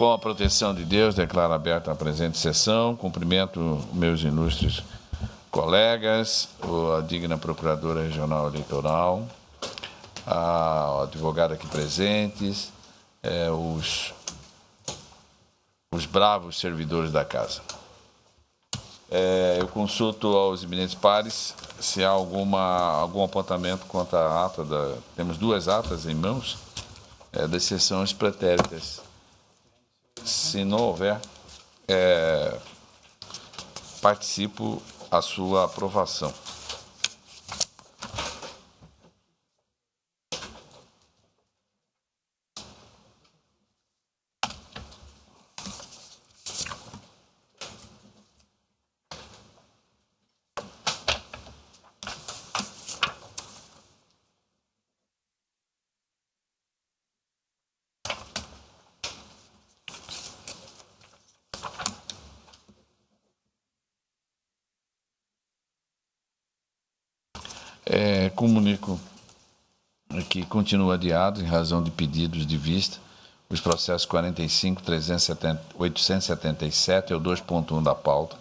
Com a proteção de Deus, declaro aberta a presente sessão. Cumprimento meus ilustres colegas, a digna Procuradora Regional Eleitoral, a advogada aqui presentes, os bravos servidores da casa. Eu consulto aos eminentes pares se há algum apontamento quanto à ata Temos 2 atas em mãos das sessões pretéritas. Se não houver, participo a sua aprovação. Comunico que continua adiado, em razão de pedidos de vista, os processos 45, 877 é o 2.1 da pauta,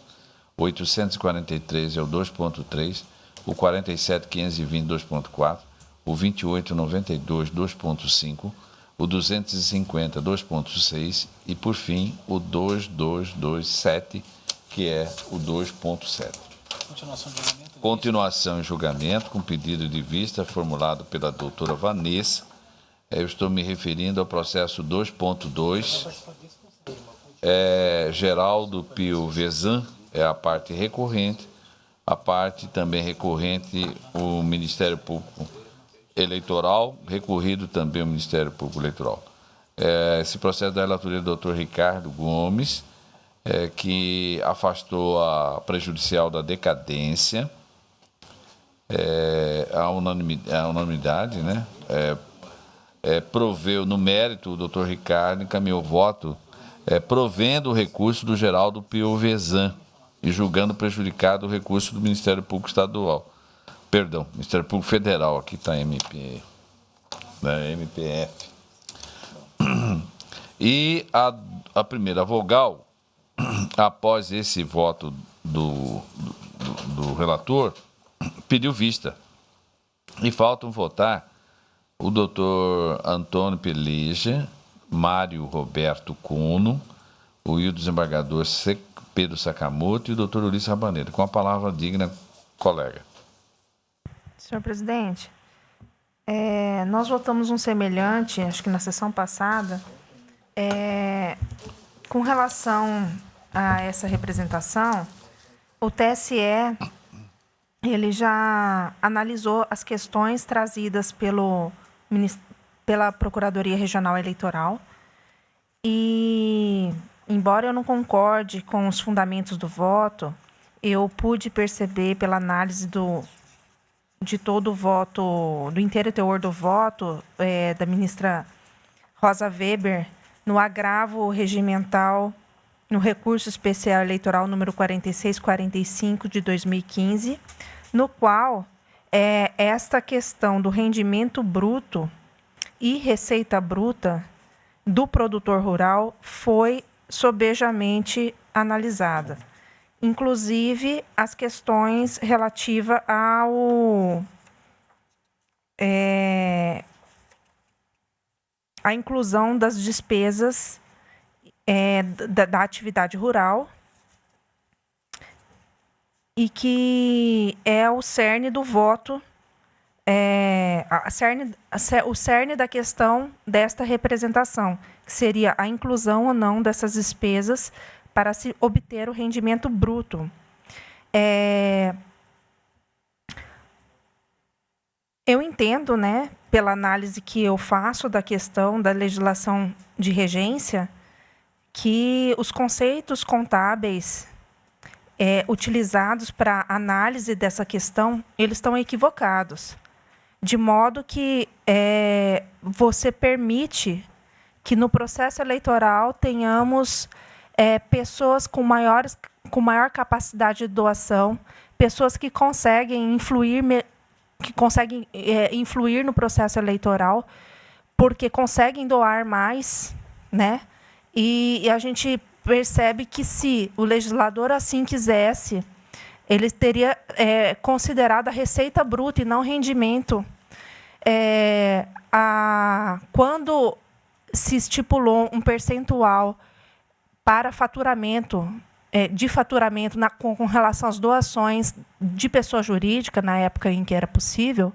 843 é o 2.3, o 47, 520, 2.4, o 2892, 2.5, o 250, 2.6 e, por fim, o 2227, que é o 2.7. Continuação em julgamento, com pedido de vista formulado pela doutora Vanessa. Eu estou me referindo ao processo 2.2. Geraldo Pio Vezan é a parte recorrente. A parte também recorrente, o Ministério Público Eleitoral, recorrido também o Ministério Público Eleitoral. Esse processo da relatoria do doutor Ricardo Gomes, que afastou a prejudicial da decadência, a unanimidade, né? Proveu no mérito, o doutor Ricardo encaminhou voto provendo o recurso do Geraldo Pio Vezan e julgando prejudicado o recurso do Ministério Público Estadual. Perdão, Ministério Público Federal, aqui está MPF. E a primeira vogal, após esse voto do relator, pediu vista. E faltam votar o doutor Antônio Peleja, Mário Roberto Cuno, o desembargador Pedro Sakamoto e o doutor Ulisses Rabaneiro. Com a palavra digna, colega. Senhor presidente, nós votamos um semelhante, acho que na sessão passada, com relação a essa representação, o TSE ele já analisou as questões trazidas pela Procuradoria Regional Eleitoral e, embora eu não concorde com os fundamentos do voto, eu pude perceber pela análise de todo o voto, do inteiro teor do voto da ministra Rosa Weber, no agravo regimental, no recurso especial eleitoral número 4645 de 2015, no qual esta questão do rendimento bruto e receita bruta do produtor rural foi sobejamente analisada. Inclusive, as questões relativas à inclusão das despesas da atividade rural, e que é o cerne do voto, o cerne da questão desta representação, que seria a inclusão ou não dessas despesas para se obter o rendimento bruto. Eu entendo, né, pela análise que eu faço da questão da legislação de regência, que os conceitos contábeis utilizados para análise dessa questão, eles estão equivocados, de modo que você permite que no processo eleitoral tenhamos pessoas com maior capacidade de doação, pessoas que conseguem influir no processo eleitoral, porque conseguem doar mais, né? E a gente percebe que, se o legislador assim quisesse, ele teria considerado a receita bruta e não rendimento. Quando se estipulou um percentual para faturamento, de faturamento com relação às doações de pessoa jurídica, na época em que era possível,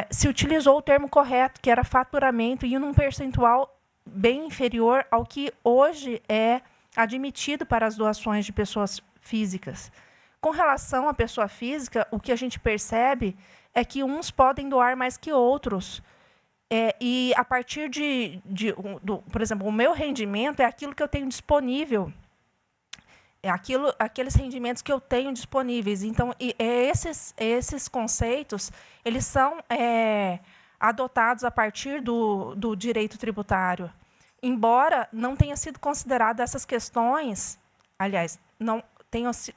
se utilizou o termo correto, que era faturamento, e num percentual bem inferior ao que hoje é admitido para as doações de pessoas físicas. Com relação à pessoa física, o que a gente percebe é que uns podem doar mais que outros. E a partir por exemplo, o meu rendimento é aquilo que eu tenho disponível. Aqueles rendimentos que eu tenho disponíveis. Então, esses conceitos, eles são adotados a partir do direito tributário. Embora não tenha sido considerado essas questões, aliás, não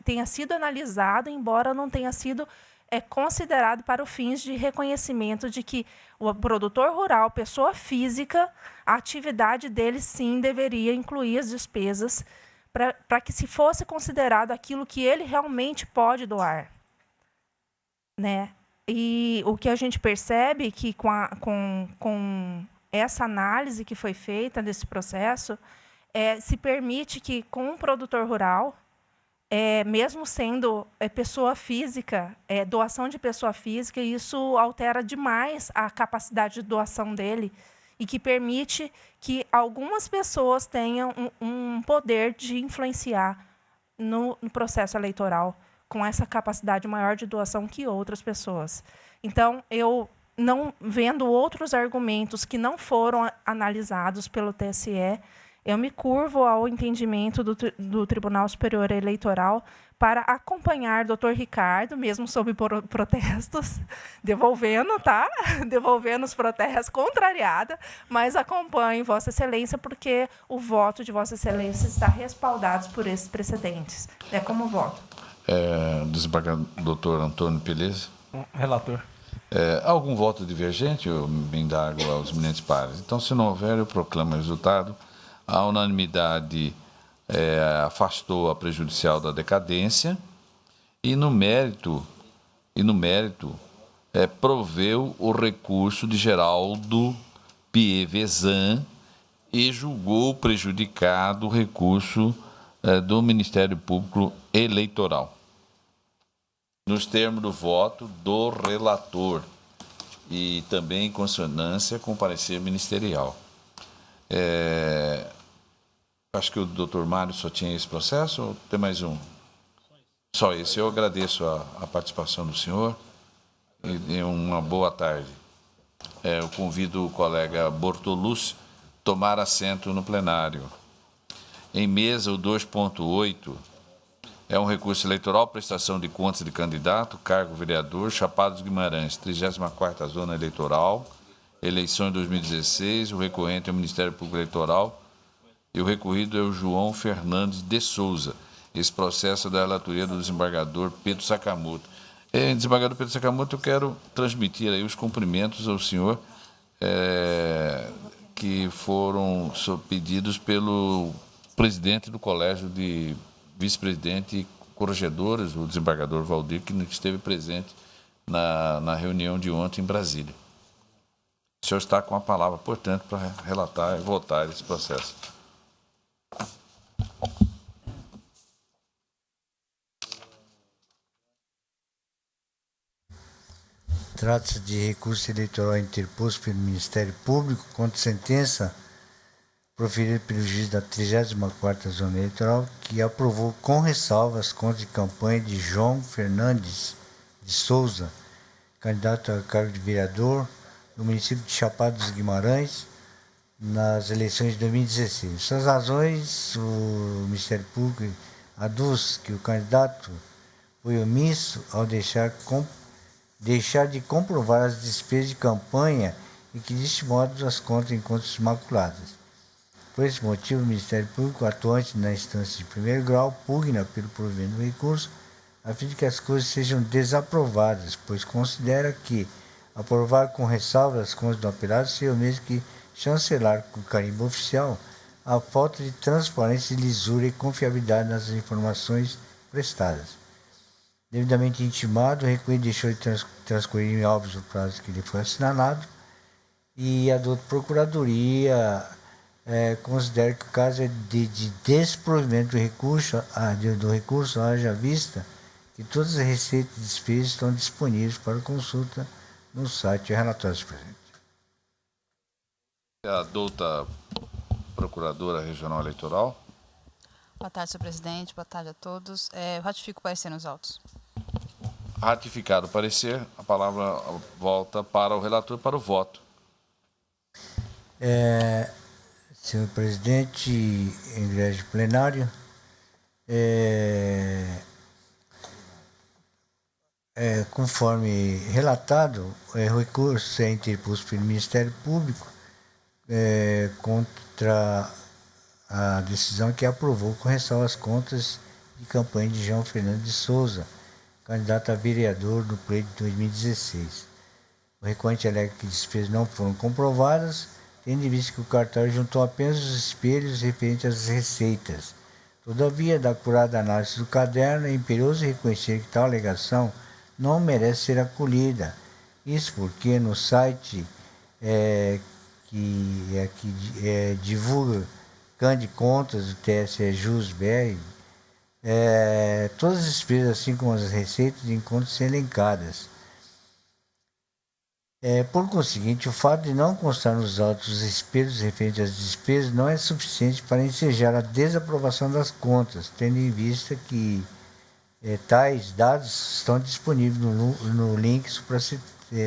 tenha sido analisado, embora não tenha sido considerado para os fins de reconhecimento de que o produtor rural, pessoa física, a atividade dele, sim, deveria incluir as despesas para que se fosse considerado aquilo que ele realmente pode doar. Né? E o que a gente percebe que, com essa análise que foi feita desse processo, se permite que, com um produtor rural, mesmo sendo pessoa física, doação de pessoa física, isso altera demais a capacidade de doação dele, e que permite que algumas pessoas tenham um poder de influenciar no processo eleitoral, com essa capacidade maior de doação que outras pessoas. Então, eu, não vendo outros argumentos que não foram analisados pelo TSE, eu me curvo ao entendimento do Tribunal Superior Eleitoral para acompanhar o doutor Ricardo, mesmo sob protestos, devolvendo, tá? Devolvendo os protestos, contrariada, mas acompanho Vossa Excelência, porque o voto de Vossa Excelência está respaldado por esses precedentes. Como voto. Desembargador doutor Antônio Pelez. Relator. Algum voto divergente? Eu me indago aos eminentes pares. Então, se não houver, eu proclamo o resultado. A unanimidade afastou a prejudicial da decadência e, no mérito, proveu o recurso de Geraldo Pievesan e julgou prejudicado o recurso do Ministério Público Eleitoral, nos termos do voto do relator e também em consonância com o parecer ministerial. Acho que o doutor Mário só tinha esse processo, ou tem mais um? Só esse. Eu agradeço a participação do senhor e uma boa tarde. Eu convido o colega Bortolucci a tomar assento no plenário. Em mesa, o 2.8 é um recurso eleitoral, prestação de contas de candidato, cargo vereador, Chapada dos Guimarães, 34ª Zona Eleitoral, eleição em 2016, o recorrente é o Ministério Público Eleitoral e o recorrido é o João Fernandes de Souza. Esse processo é da relatoria do desembargador Pedro Sakamoto. Desembargador Pedro Sakamoto, eu quero transmitir aí os cumprimentos ao senhor que foram pedidos pelo presidente do Colégio de Vice-Presidente e Corregedores, o desembargador Valdir, que esteve presente na reunião de ontem em Brasília. O senhor está com a palavra, portanto, para relatar e votar esse processo. Trata-se de recurso eleitoral interposto pelo Ministério Público contra sentença proferida pelo juiz da 34ª Zona Eleitoral, que aprovou com ressalvas contra a campanha de João Fernandes de Souza, candidato a cargo de vereador no município de Chapada dos Guimarães, nas eleições de 2016. Essas razões, o Ministério Público aduz que o candidato foi omisso ao deixar de comprovar as despesas de campanha e que, deste modo, as contas encontram-se imaculadas. Por esse motivo, o Ministério Público, atuante na instância de primeiro grau, pugna pelo provimento do recurso, a fim de que as coisas sejam desaprovadas, pois considera que aprovar com ressalvas as contas do apelado seria o mesmo que chancelar com carimbo oficial a falta de transparência, lisura e confiabilidade nas informações prestadas. Devidamente intimado, o requerente deixou de transcorrer em autos o prazo que lhe foi assinalado e a douta Procuradoria considera que o caso é de desprovimento do recurso, haja vista que todas as receitas e despesas estão disponíveis para consulta no site. O relatório, senhor presidente. A douta Procuradora Regional Eleitoral. Boa tarde, senhor presidente. Boa tarde a todos. Eu ratifico o parecer nos autos. Ratificado o parecer, a palavra volta para o relator para o voto. Senhor presidente, egrégio plenário, conforme relatado, o recurso é interposto pelo Ministério Público contra a decisão que aprovou com ressalva as contas de campanha de João Fernando de Souza, candidato a vereador no pleito de 2016. O recorrente alega que despesas não foram comprovadas, tendo em vista que o cartório juntou apenas os espelhos referentes às receitas. Todavia, da acurada análise do caderno, é imperioso reconhecer que tal alegação não merece ser acolhida. Isso porque no site que divulga de contas do TSE Jus BR, todas as despesas, assim como as receitas, encontram-se elencadas. Por conseguinte, o fato de não constar nos autos os espelhos referentes às despesas não é suficiente para ensejar a desaprovação das contas, tendo em vista que tais dados estão disponíveis no link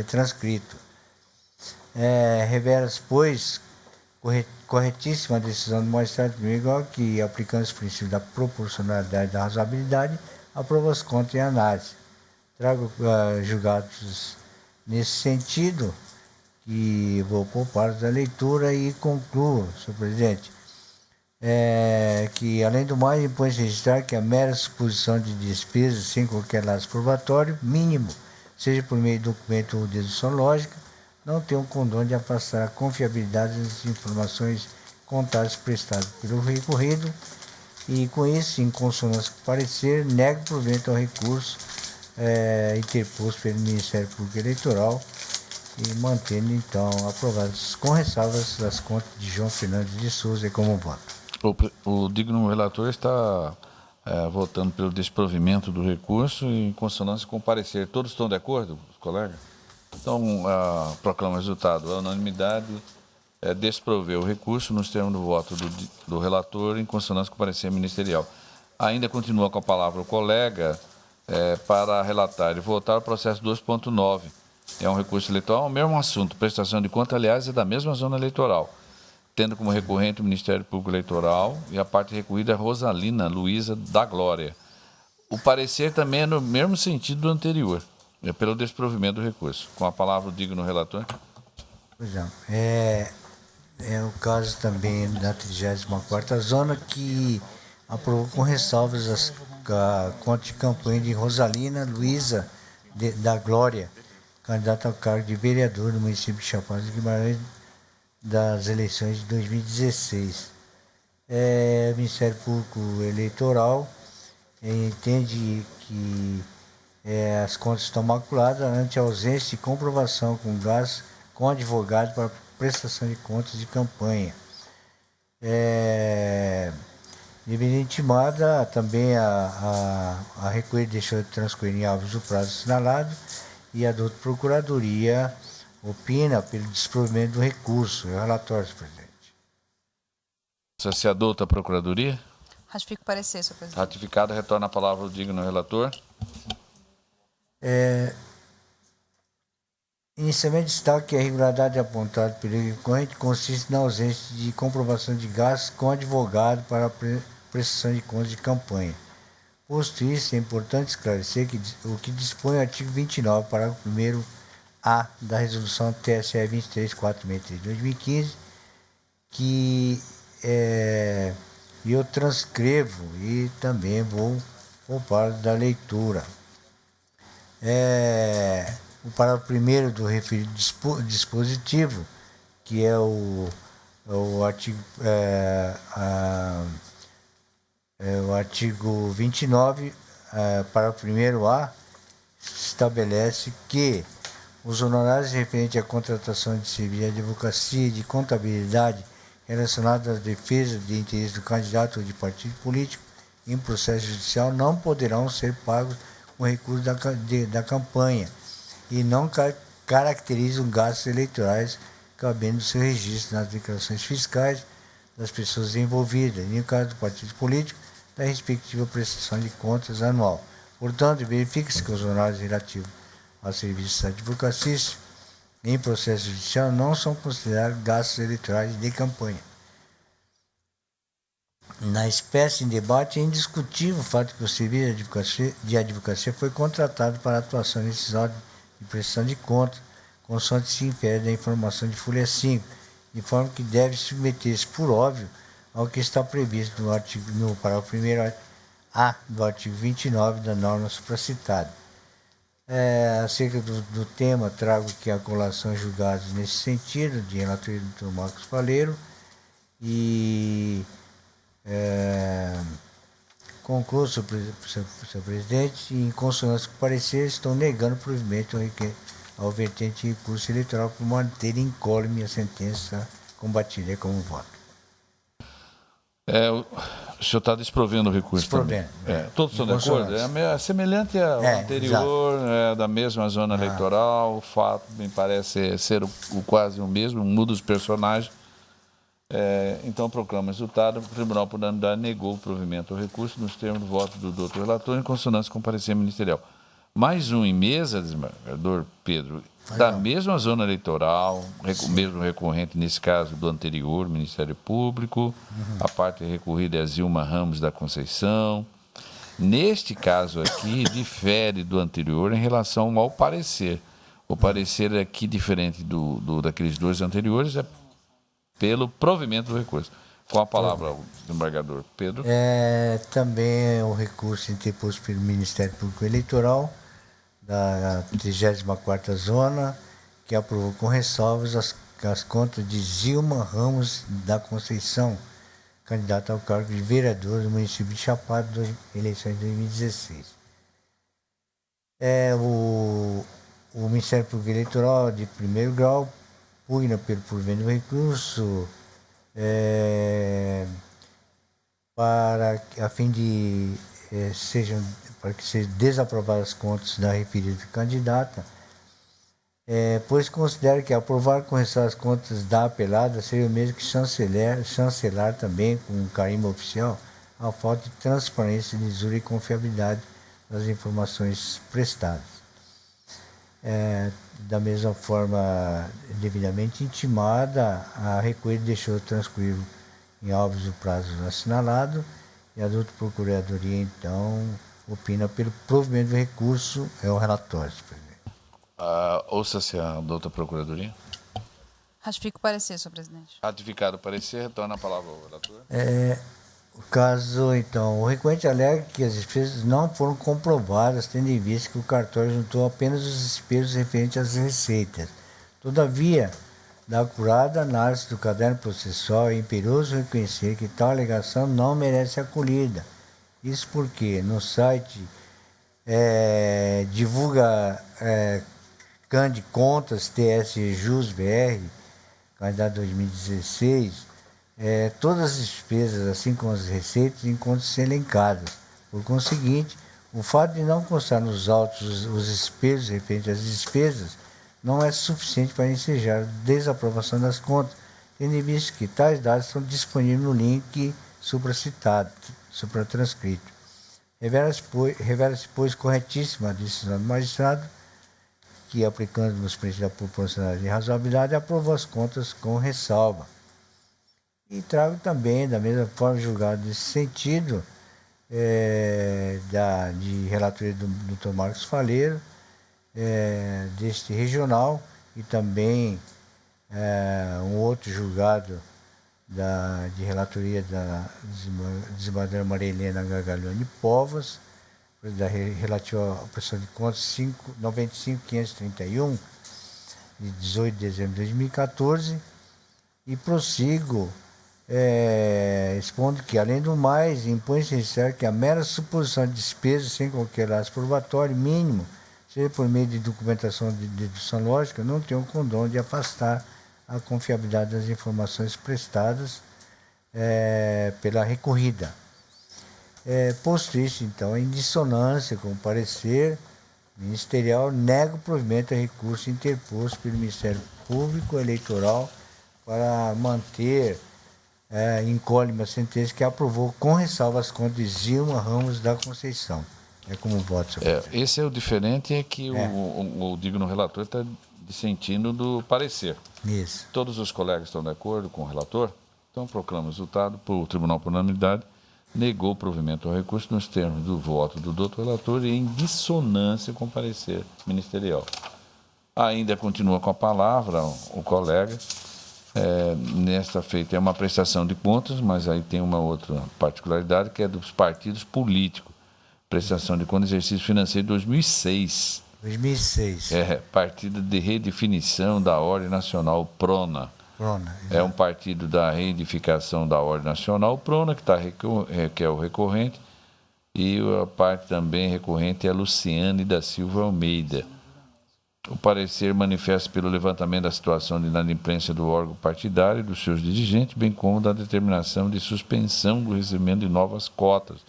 transcrito. Revela-se, pois, corretíssima a decisão do magistrado igual que, aplicando os princípios da proporcionalidade e da razoabilidade, aprova as contas em análise. Trago julgados nesse sentido, que vou poupar da leitura e concluo, senhor presidente, que, além do mais, impõe-se registrar que a mera suposição de despesas sem qualquer laço probatório mínimo, seja por meio de documento ou dedução lógica, não tem o condão de afastar a confiabilidade das informações contábeis prestadas pelo recorrido e, com isso, em consonância com o parecer, nega o provimento ao recurso interposto pelo Ministério Público Eleitoral e mantendo, então, aprovadas com ressalvas as contas de João Fernandes de Souza como voto. O digno relator está votando pelo desprovimento do recurso em consonância com o parecer. Todos estão de acordo, colegas? Então, proclama o resultado. A unanimidade desprover o recurso nos termos do voto do relator em consonância com o parecer ministerial. Ainda continua com a palavra o colega para relatar e votar o processo 2.9. É um recurso eleitoral, o mesmo assunto. Prestação de conta, aliás, é da mesma zona eleitoral, tendo como recorrente o Ministério Público Eleitoral e a parte recorrida é Rosalina Luiza da Glória. O parecer também é no mesmo sentido do anterior, pelo desprovimento do recurso. Com a palavra o digno relator. Pois não. É o caso também da 34ª Zona, que aprovou com ressalvas a conta de campanha de Rosalina Luiza da Glória, candidata ao cargo de vereador no município de Chapada de Guimarães das eleições de 2016. O Ministério Público Eleitoral entende que as contas estão maculadas ante a ausência de comprovação com gasto com advogado para prestação de contas de campanha. Deveria intimada também a recolhida deixou de transcorrer em autos o prazo assinalado e a douta Procuradoria opina pelo desprovimento do recurso. É o relatório, senhor presidente. Se adota a Procuradoria? Ratifico o parecer, senhor presidente. Ratificado, retorna a palavra ao digno relator. Inicialmente destaque que a irregularidade apontada pelo recorrente consiste na ausência de comprovação de gastos com advogado para a prestação de contas de campanha. Posto isso, é importante esclarecer que o que dispõe o artigo 29, parágrafo 1º-A da resolução TSE 23463 de 2015, que eu transcrevo e também vou poupar da leitura. O parágrafo 1º do referido dispositivo, que é o artigo 29, parágrafo 1º-A, estabelece que os honorários referentes à contratação de serviço de advocacia e de contabilidade relacionados à defesa de interesse do candidato ou de partido político em processo judicial não poderão ser pagos com recurso da campanha e não caracterizam gastos eleitorais cabendo seu registro nas declarações fiscais das pessoas envolvidas, e no caso do partido político, da respectiva prestação de contas anual. Portanto, verifica-se que os honorários relativos aos serviços de advocacia em processo judicial não são considerados gastos eleitorais de campanha. Na espécie em debate, é indiscutível o fato que o serviço de advocacia foi contratado para atuação nesses órgãos de prestação de contas, consoante se infere da informação de folha 5, de forma que deve submeter-se, por óbvio, ao que está previsto no parágrafo 1º-A do artigo 29 da norma supracitada. Acerca do tema, trago aqui a colação julgados nesse sentido, de relatoria do Dr. Marcos Faleiro, e concluo, senhor presidente, em consonância com o parecer, estou negando o provimento ao vertente de recurso eleitoral por manter incólume a sentença combatida como voto. O senhor está desprovendo o recurso Desprovendo. também. Todos estão de acordo? É semelhante ao anterior, da mesma zona eleitoral, o fato me parece ser quase o mesmo, muda os personagens. Então, proclama o resultado. O Tribunal, por unanimidade, negou o provimento ao recurso nos termos do voto do doutor relator, em consonância com o parecer ministerial. Mais um em mesa, desembargador Pedro, da mesma zona eleitoral, o mesmo recorrente, nesse caso, do anterior, Ministério Público. A parte recorrida é a Zilma Ramos da Conceição. Neste caso aqui, difere do anterior em relação ao parecer. O parecer aqui, diferente daqueles dois anteriores, é pelo provimento do recurso. Com a palavra, o desembargador Pedro. Também o recurso interposto pelo Ministério Público Eleitoral, da 34ª Zona, que aprovou com ressalvas as contas de Zilma Ramos da Conceição, candidata ao cargo de vereador do município de Chapada, das eleições de 2016. O Ministério Público Eleitoral, de primeiro grau, pugna pelo provimento do recurso, a fim de para que sejam desaprovadas as contas da referida candidata, pois considera que aprovar com ressalvas as contas da apelada seria o mesmo que chancelar também com um carimbo oficial a falta de transparência, lisura e confiabilidade das informações prestadas. Da mesma forma, devidamente intimada, a requerida deixou transcorrer em autos o prazo assinalado e a doutora Procuradoria, então, opina pelo provimento do recurso, o relatório, senhor presidente. Ouça-se a doutora Procuradoria. Ratifico o parecer, senhor presidente. Ratificado o parecer, retorna a palavra ao relator. O caso, então, o recorrente alega que as despesas não foram comprovadas, tendo em vista que o cartório juntou apenas os despesas referentes às receitas. Todavia, da acurada análise do caderno processual, é imperioso reconhecer que tal alegação não merece acolhida. Isso porque no site divulga Cande Contas, TS Jus BR, candidato 2016, todas as despesas, assim como as receitas, encontram-se elencadas. Por conseguinte, o fato de não constar nos autos os despesas referentes às despesas não é suficiente para ensejar a desaprovação das contas, tendo em vista que tais dados estão disponíveis no link supracitado, supratranscrito. Revela-se, pois, corretíssima a decisão do magistrado, que, aplicando nos princípios da proporcionalidade e razoabilidade, aprovou as contas com ressalva. E trago também, da mesma forma, julgado nesse sentido, de relatoria do Dr. Marcos Faleiro, deste regional, e também um outro julgado de relatoria da desembargadora Maria Helena Gargalhone Povas, relativa à prestação de contas 95.531, de 18 de dezembro de 2014, e prossigo expondo que, além do mais, impõe-se registrar que a mera suposição de despesa sem qualquer laço probatório mínimo, seja por meio de documentação de dedução lógica, não tem o condão de afastar a confiabilidade das informações prestadas pela recorrida. Posto isso, então, em dissonância com o parecer ministerial, nego o provimento a recurso interposto pelo Ministério Público Eleitoral para manter incólume a sentença que aprovou com ressalva as contas de Zilma Ramos da Conceição. É como voto, senhor presidente. Esse é o diferente, é que o digno relator está dissentindo do parecer. Isso. Todos os colegas estão de acordo com o relator, então proclama o resultado. O Tribunal, por unanimidade, negou o provimento ao recurso nos termos do voto do doutor relator e em dissonância com o parecer ministerial. Ainda continua com a palavra o colega. Nesta feita é uma prestação de contas, mas aí tem uma outra particularidade, que é dos partidos políticos. Prestação de contas do exercício financeiro de 2006. 2006. Partido de redefinição da Ordem Nacional, PRONA. É um partido da reedificação da Ordem Nacional, PRONA, que é o recorrente, e a parte também recorrente é a Luciane da Silva Almeida. O parecer manifesta pelo levantamento da situação de inadimplência do órgão partidário e dos seus dirigentes, bem como da determinação de suspensão do recebimento de novas cotas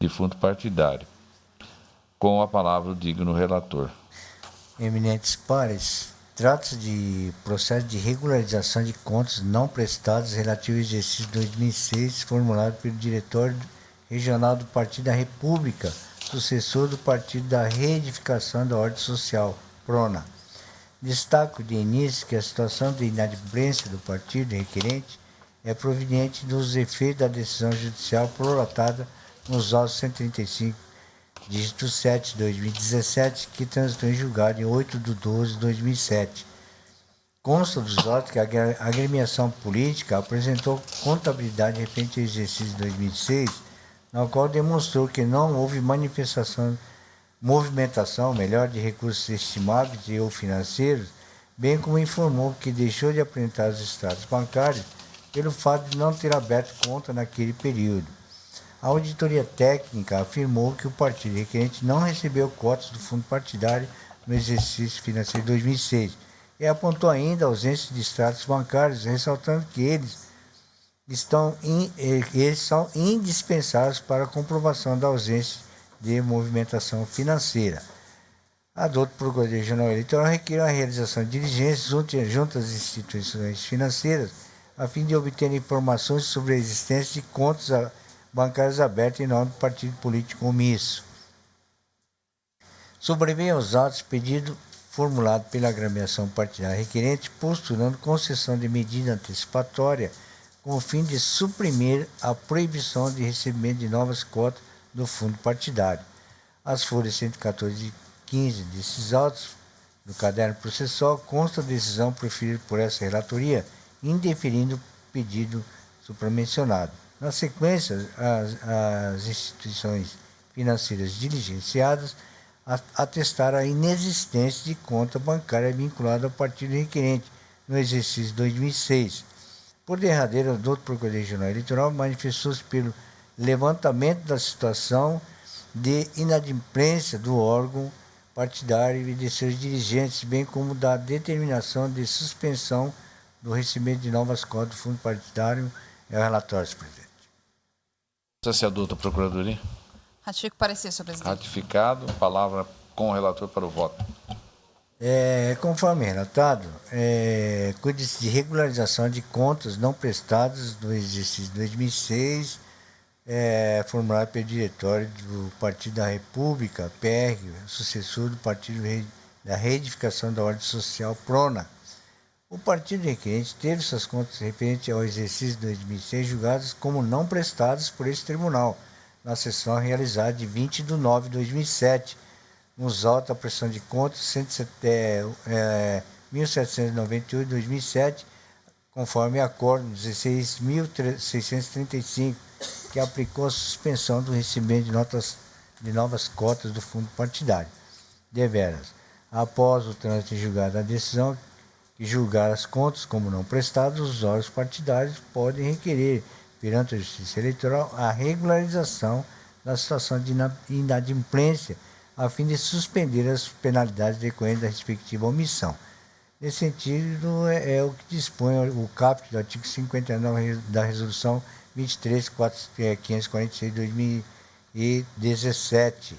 de fundo partidário. Com a palavra o digno relator. Eminentes pares, trata-se de processo de regularização de contas não prestadas relativo ao exercício 2006, formulado pelo Diretório Regional do Partido da República, sucessor do Partido da Reedificação da Ordem Social, PRONA. Destaco de início que a situação de inadimplência do partido requerente é proveniente dos efeitos da decisão judicial prolatada nos autos 135, dígito 7 de 2017, que transitou em julgado em 8 de 12 de 2007. Consta dos autos que a agremiação política apresentou contabilidade referente ao exercício de 2006, na qual demonstrou que não houve movimentação de recursos estimáveis e ou financeiros, bem como informou que deixou de apresentar os extratos bancários pelo fato de não ter aberto conta naquele período. A auditoria técnica afirmou que o partido requerente não recebeu cotas do fundo partidário no exercício financeiro de 2006 e apontou ainda a ausência de extratos bancários, ressaltando que eles são indispensáveis para a comprovação da ausência de movimentação financeira. A doutor Procurador Regional Eleitoral requer a realização de diligências junto às instituições financeiras a fim de obter informações sobre a existência de contas bancárias abertas em nome do partido político omisso. Sobrevém aos autos pedido formulado pela agremiação partidária requerente, postulando concessão de medida antecipatória com o fim de suprimir a proibição de recebimento de novas cotas do fundo partidário. As folhas 114 e 15 desses autos do caderno processual consta a decisão proferida por essa relatoria, indeferindo o pedido supramencionado. Na sequência, as instituições financeiras diligenciadas atestaram a inexistência de conta bancária vinculada ao partido requerente no exercício 2006. Por derradeiro, o doutor Procurador Regional Eleitoral manifestou-se pelo levantamento da situação de inadimplência do órgão partidário e de seus dirigentes, bem como da determinação de suspensão do recebimento de novas cotas do fundo partidário. É o relatório, senhor presidente. Associador da Procuradoria. Ratifico o parecer, senhor presidente. Ratificado. Palavra com o relator para o voto. Conforme relatado, cuida-se de regularização de contas não prestadas do exercício 2006, formulado pelo Diretório do Partido da República, PR, sucessor do Partido da Reedificação da Ordem Social, PRONA. O partido requerente teve suas contas referentes ao exercício de 2006 julgadas como não prestadas por esse tribunal, na sessão realizada de 20 de 9 de 2007, nos autos da prestação de contas 1798 de 2007, conforme acordo 16.635, que aplicou a suspensão do recebimento de novas cotas do fundo partidário. Deveras, após o trânsito em julgado da decisão, que julgar as contas como não prestadas, os órgãos partidários podem requerer, perante a Justiça Eleitoral, a regularização da situação de inadimplência, a fim de suspender as penalidades decorrentes da respectiva omissão. Nesse sentido, é o que dispõe o caput do artigo 59 da Resolução 23.546 de 2017,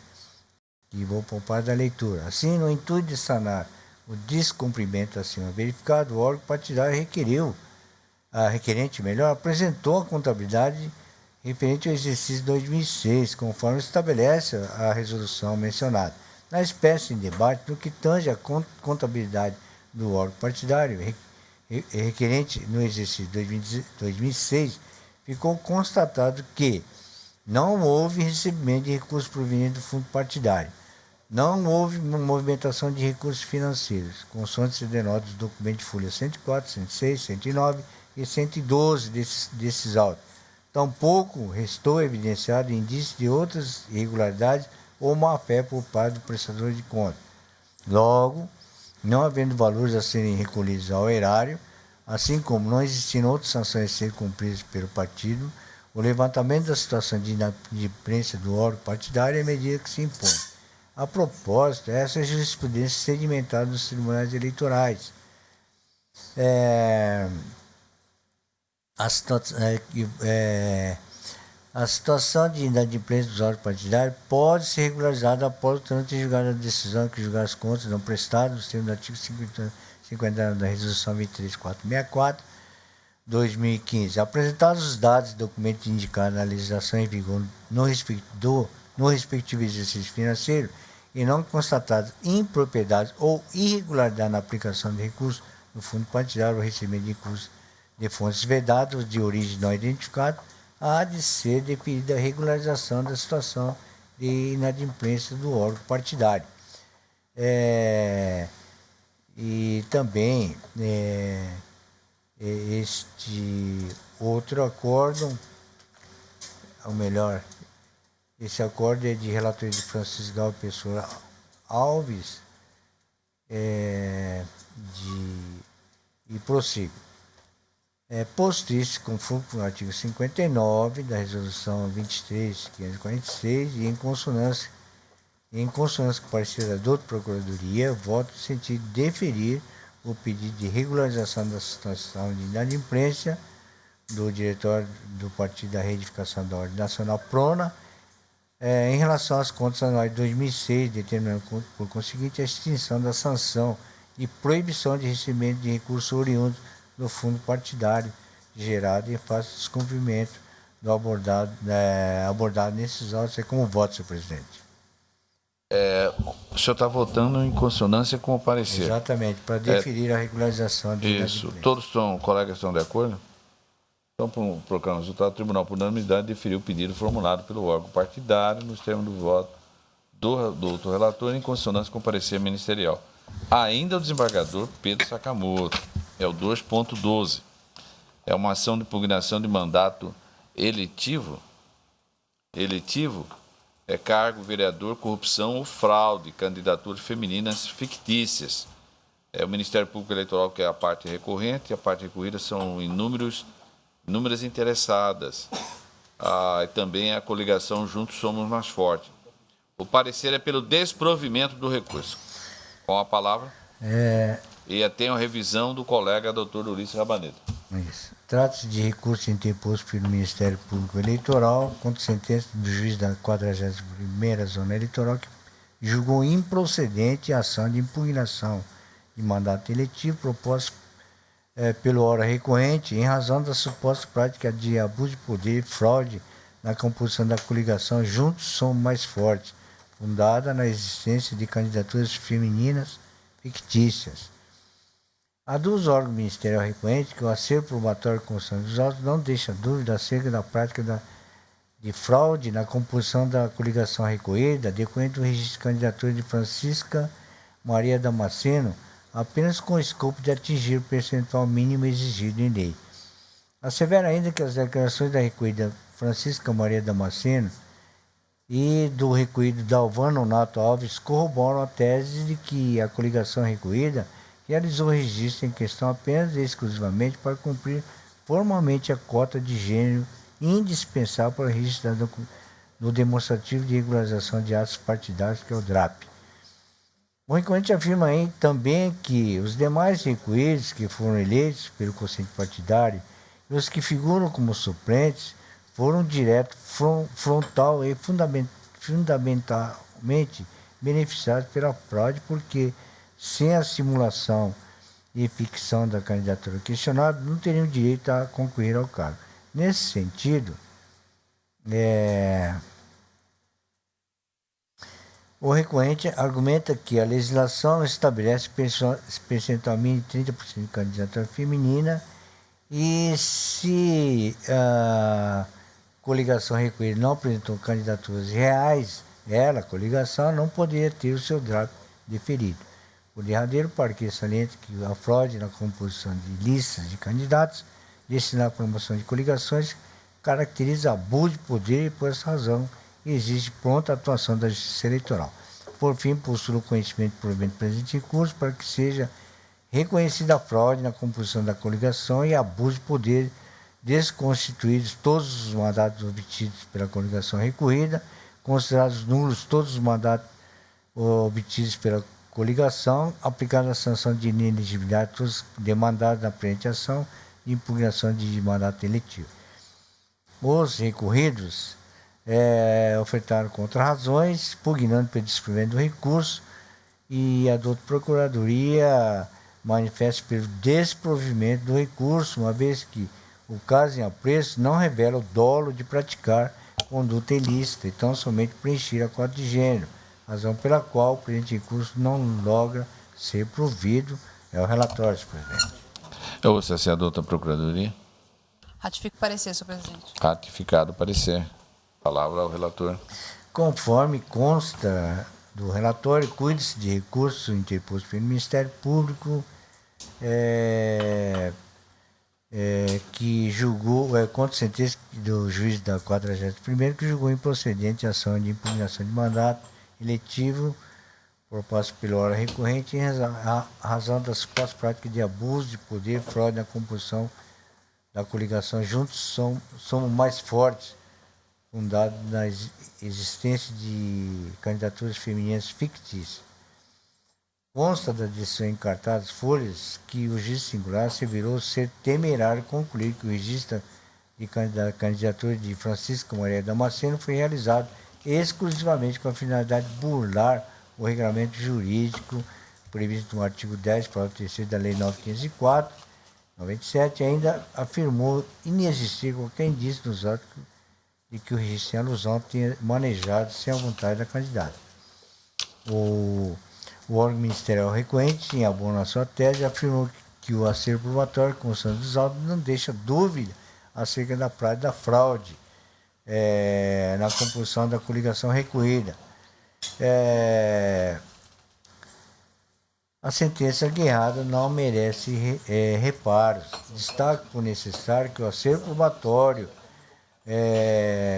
que vou poupar da leitura. Assim, no intuito de sanar o descumprimento acima verificado, o órgão partidário requerente apresentou a contabilidade referente ao exercício 2006, conforme estabelece a resolução mencionada. Na espécie em debate, no que tange à contabilidade do órgão partidário requerente no exercício 2006, ficou constatado que não houve recebimento de recursos provenientes do fundo partidário, não houve movimentação de recursos financeiros, consoante se denota os documentos de folha 104, 106, 109 e 112 desses autos. Tampouco restou evidenciado indício de outras irregularidades ou má-fé por parte do prestador de contas. Logo, não havendo valores a serem recolhidos ao erário, assim como não existindo outras sanções a serem cumpridas pelo partido, o levantamento da situação de inadimplência do órgão partidário é a medida que se impõe. A propósito, essa é a jurisprudência sedimentada nos tribunais eleitorais. A situação de inadimplência dos órgãos partidários pode ser regularizada após o trânsito de julgar a decisão que julgar as contas não prestadas, nos termos do artigo 50 da Resolução 23464, 2015. Apresentados os dados e documentos indicados na legislação em vigor no respectivo exercício financeiro e não constatadas impropriedades ou irregularidade na aplicação de recursos no fundo partidário ou recebimento de recursos de fontes vedadas de origem não identificada, há de ser deferida a regularização da situação de inadimplência do órgão partidário. E também este outro acórdão, ou melhor, esse acórdão é de relatoria de Francisco Gal Pessoa Alves, e prossigo. Posto isso, conforme com o artigo 59 da Resolução 23.546 e em consonância com o parecer da doutora Procuradoria, voto no sentido de deferir o pedido de regularização da situação de inadimplência do diretório do Partido da Reedificação da Ordem Nacional PRONA, em relação às contas anuais de 2006, determinando por conseguinte a extinção da sanção de proibição de recebimento de recursos oriundos do fundo partidário gerado em face do descumprimento do abordado nesses autos. É como voto, senhor presidente. O senhor está votando em consonância com o parecer. Exatamente, para deferir a regularização de isso. Todos colegas estão de acordo? Então, proclama o resultado, o tribunal, por unanimidade, deferiu o pedido formulado pelo órgão partidário nos termos do voto do outro relator em consonância com o parecer ministerial. Ainda o desembargador Pedro Sakamoto. É o 2.12. É uma ação de impugnação de mandato eletivo. Eletivo é cargo, vereador, corrupção ou fraude, candidaturas femininas fictícias. É o Ministério Público Eleitoral, que é a parte recorrente, e a parte recorrida são inúmeras interessadas. E também a coligação Juntos Somos Mais Fortes. O parecer é pelo desprovimento do recurso. Com a palavra. E tem a revisão do colega doutor Ulisses Rabaneda. Isso. Trata-se de recurso interposto pelo Ministério Público Eleitoral contra sentença do juiz da 41ª Zona Eleitoral que julgou improcedente a ação de impugnação de mandato eletivo proposta pelo órgão recorrente em razão da suposta prática de abuso de poder e fraude na composição da coligação Juntos Somos Mais Fortes, fundada na existência de candidaturas femininas fictícias. A dos órgãos ministerial recorrente que o acervo probatório de construção dos autos não deixa dúvida acerca da prática de fraude na composição da coligação recorrida, decorrente do registro de candidatura de Francisca Maria Damasceno, apenas com o escopo de atingir o percentual mínimo exigido em lei. Assevera ainda que as declarações da recorrida Francisca Maria Damasceno e do recorrido Dalvano Nato Alves corroboram a tese de que a coligação recorrida realizou o registro em questão apenas e exclusivamente para cumprir formalmente a cota de gênero indispensável para o registro do demonstrativo de regularização de atos partidários, que é o DRAP. O recorrente afirma aí também que os demais recolhidos que foram eleitos pelo Conselho Partidário e os que figuram como suplentes foram direto, frontal e fundamentalmente beneficiados pela fraude, porque sem a simulação e ficção da candidatura questionada não teriam direito a concorrer ao cargo. Nesse sentido, o recorrente argumenta que a legislação estabelece percentual mínimo de 30% de candidatura feminina e se a coligação recolhida não apresentou candidaturas reais, a coligação não poderia ter o seu DRAP deferido. Por derradeiro, para que saliente que a fraude na composição de listas de candidatos destinada à promoção de coligações caracteriza abuso de poder e, por essa razão, exige pronta atuação da Justiça Eleitoral. Por fim, postula o conhecimento do provimento presente em curso para que seja reconhecida a fraude na composição da coligação e abuso de poder, desconstituídos todos os mandatos obtidos pela coligação recorrida, considerados nulos todos os mandatos obtidos pela coligação, aplicada a sanção de inelegibilidade a todos demandados na presente ação de impugnação de mandato eletivo. Os recorridos ofertaram contra-razões, pugnando pelo desprovimento do recurso, e a douta Procuradoria manifesta pelo desprovimento do recurso, uma vez que o caso em apreço não revela o dolo de praticar conduta ilícita, então somente preencher a cota de gênero, razão pela qual o presente recurso não logra ser provido. É o relatório, senhor presidente. Eu ouço a douta Procuradoria. Ratifico o parecer, senhor presidente. Ratificado o parecer. Palavra ao relator. Conforme consta do relatório, cuide-se de recurso interposto pelo Ministério Público que julgou, contra a sentença do juiz da 41ª, que julgou improcedente a ação de impugnação de mandato eletivo proposta pela hora recorrente em razão das supostas práticas de abuso de poder, fraude na composição da coligação. Juntos somos mais fortes, fundado na existência de candidaturas femininas fictícias. Consta da decisão em cartaz folhas que o juiz singular asseverou ser temerário concluir que o registro de candidatura de Francisca Maria Damasceno foi realizado exclusivamente com a finalidade de burlar o regulamento jurídico previsto no artigo 10, parágrafo 3º da Lei 9.504, 97, ainda afirmou inexistir qualquer indício nos autos de que o registro em alusão tenha manejado sem a vontade da candidata. O órgão ministerial recorrente, em abono à sua tese, afirmou que o acervo probatório constante dos autos não deixa dúvida acerca da prática da fraude na composição da coligação recorrida. A sentença guerrada não merece reparos. Destaque por necessário que o acervo probatório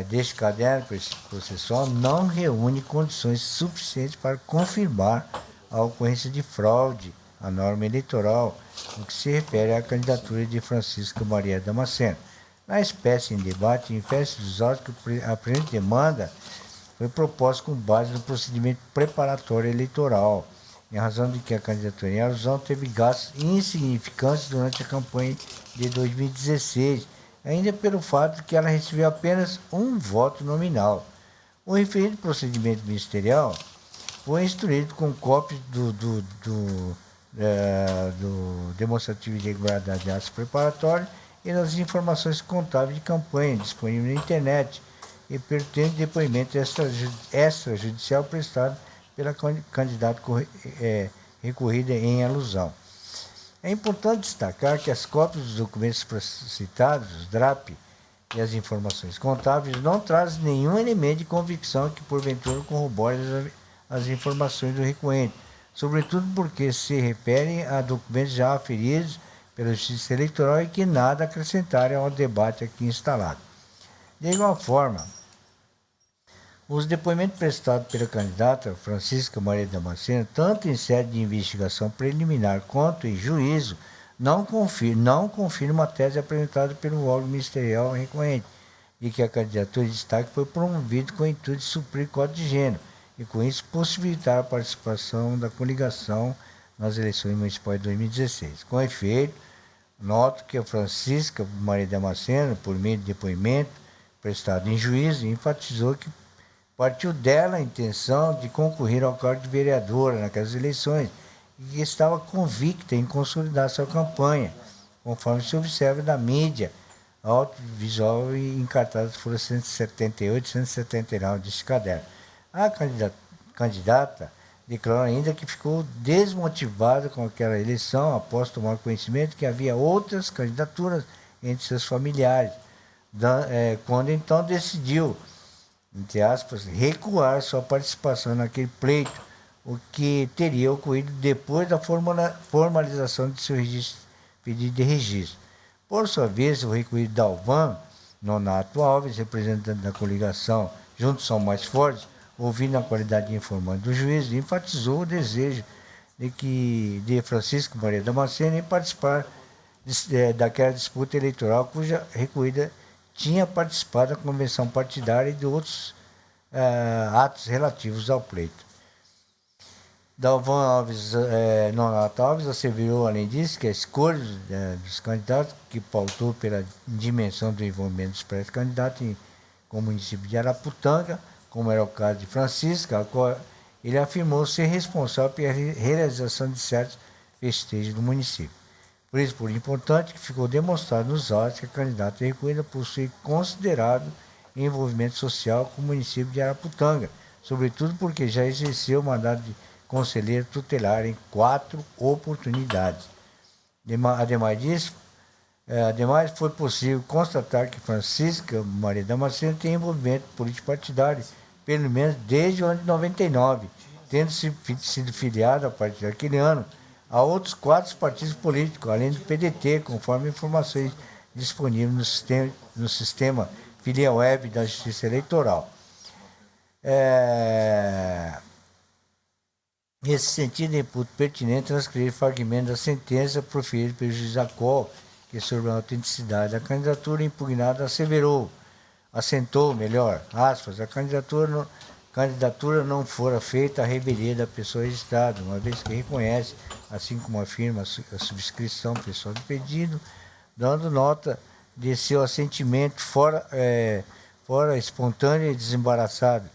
deste caderno processual não reúne condições suficientes para confirmar a ocorrência de fraude à norma eleitoral, no que se refere à candidatura de Francisca Maria Damasceno. Na espécie em debate, infere-se dos autos que a presente demanda foi proposta com base no procedimento preparatório eleitoral, em razão de que a candidatura em alusão teve gastos insignificantes durante a campanha de 2016, ainda pelo fato de que ela recebeu apenas um voto nominal. O referido procedimento ministerial foi instruído com cópias do demonstrativo de irregularidade de atos preparatórios e das informações contábeis de campanha disponíveis na internet e pertence depoimento extrajudicial prestado pela candidata recorrida em alusão. É importante destacar que as cópias dos documentos citados, os DRAP, e as informações contábeis não trazem nenhum elemento de convicção que porventura corrobore as informações do recorrente, sobretudo porque se referem a documentos já aferidos pela Justiça Eleitoral e que nada acrescentarem ao debate aqui instalado. De igual forma, Os depoimentos prestados pela candidata Francisca Maria Damasceno, tanto em sede de investigação preliminar quanto em juízo, não confirma a tese apresentada pelo órgão ministerial recorrente, de que a candidatura de destaque foi promovida com o intuito de suprir o Código de Gênero e, com isso, possibilitar a participação da coligação nas eleições municipais de 2016. Com efeito, noto que a Francisca Maria Damasceno, por meio de depoimento prestado em juízo, enfatizou que partiu dela a intenção de concorrer ao cargo de vereadora naquelas eleições e que estava convicta em consolidar sua campanha, conforme se observa da mídia audiovisual e em cartazes foram 178 e 179 deste caderno. A candidata declarou ainda que ficou desmotivada com aquela eleição após tomar conhecimento que havia outras candidaturas entre seus familiares, quando então decidiu, entre aspas, recuar sua participação naquele pleito, o que teria ocorrido depois da formalização de seu pedido de registro. Por sua vez, o recuído Dalvan Nonato Alves, representante da coligação Juntos São Mais Fortes, ouvindo a qualidade de informante do juiz, enfatizou o desejo de Francisco Maria Damasceno em participar daquela disputa eleitoral cuja recuída tinha participado da convenção partidária e de outros atos relativos ao pleito. Dalvan Nonato Alves asseverou, além disso, que a escolha dos candidatos, que pautou pela dimensão do envolvimento dos pré-candidatos com o município de Araputanga, como era o caso de Francisca, a qual ele afirmou ser responsável pela realização de certos festejos do município. Por isso, por importante que ficou demonstrado nos autos que a candidata recuída possui considerável envolvimento social com o município de Araputanga, sobretudo porque já exerceu o mandato de conselheiro tutelar em 4 oportunidades. Ademais, foi possível constatar que Francisca Maria Damasceno tem envolvimento político partidário, pelo menos desde o ano de 99, tendo sido filiada a partir daquele ano a outros 4 partidos políticos, além do PDT, conforme informações disponíveis no sistema Filia Web da Justiça Eleitoral. Nesse sentido, reputo pertinente transcrever fragmento da sentença proferida pelo juiz Acol, que sobre a autenticidade da candidatura impugnada assentou, aspas, a candidatura não fora feita à revelia da pessoa registrada, uma vez que reconhece, assim como afirma a subscrição pessoal do pedido, dando nota de seu assentimento fora espontâneo e desembaraçado.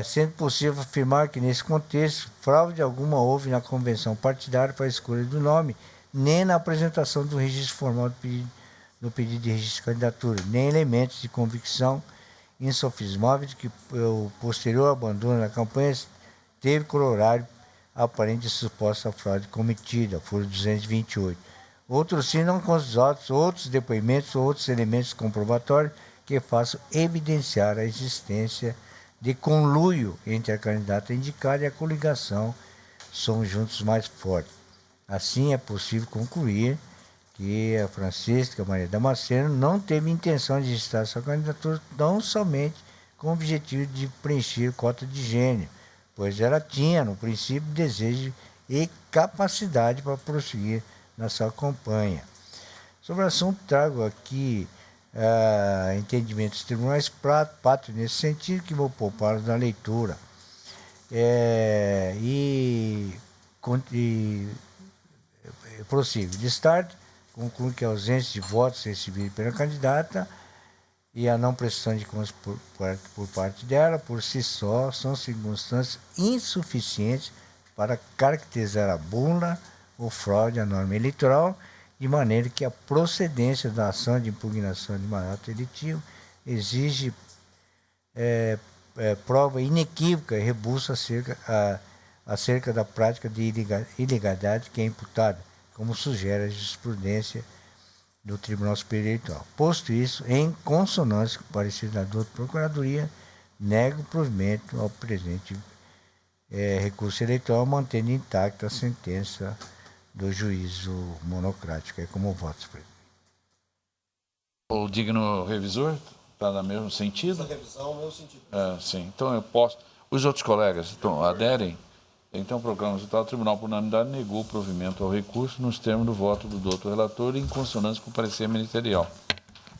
Sendo possível afirmar que, nesse contexto, fraude alguma houve na convenção partidária para a escolha do nome, nem na apresentação do registro formal do pedido de registro de candidatura, nem elementos de convicção insofismáveis de que o posterior abandono da campanha teve corolário aparente de suposta fraude cometida, foro 228. Outros sim não considerados outros depoimentos ou outros elementos comprobatórios que façam evidenciar a existência de conluio entre a candidata indicada e a coligação Somos Juntos Mais Fortes. Assim, é possível concluir que a Francisca Maria Damasceno não teve intenção de registrar sua candidatura tão somente com o objetivo de preencher cota de gênero, pois ela tinha, no princípio, desejo e capacidade para prosseguir na sua campanha. Sobre o assunto, trago aqui entendimentos dos tribunais pátrios nesse sentido, que vou poupá-los na leitura. Prossigo. De start, conclui que a ausência de votos recebidos pela candidata e a não prestação de contas por parte dela, por si só, são circunstâncias insuficientes para caracterizar a bula ou fraude à norma eleitoral, de maneira que a procedência da ação de impugnação de mandato eletivo exige prova inequívoca e robusta acerca da prática de ilegalidade que é imputada, como sugere a jurisprudência do Tribunal Superior Eleitoral. Posto isso, em consonância com o parecer da douta Procuradoria, nega o provimento ao presente recurso eleitoral, mantendo intacta a sentença do juízo monocrático. É como voto, presidente. O digno revisor Está no mesmo sentido? Essa revisão no mesmo sentido. Sim. Então eu posso... Os outros colegas aderem? Então, o programa resultado, o Tribunal, por unanimidade, negou o provimento ao recurso nos termos do voto do doutor relator e em consonância com o parecer ministerial.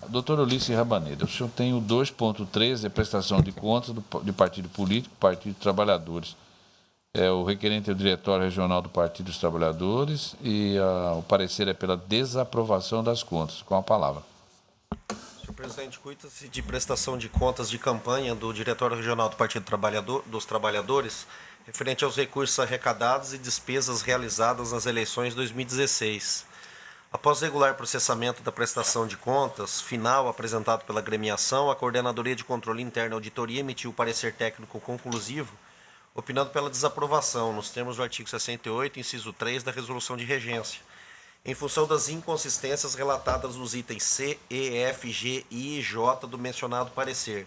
Doutor Ulisses Rabaneda, o senhor tem o 2.13, prestação de contas de partido político, Partido dos Trabalhadores. O requerente é o Diretório Regional do Partido dos Trabalhadores e o parecer é pela desaprovação das contas. Com a palavra. Senhor presidente, cuida-se de prestação de contas de campanha do Diretório Regional do Partido dos Trabalhadores, referente aos recursos arrecadados e despesas realizadas nas eleições de 2016. Após regular processamento da prestação de contas final apresentado pela agremiação, a Coordenadoria de Controle Interno e Auditoria emitiu o parecer técnico conclusivo, opinando pela desaprovação, nos termos do artigo 68, inciso 3 da Resolução de Regência, em função das inconsistências relatadas nos itens C, E, F, G, I e J do mencionado parecer.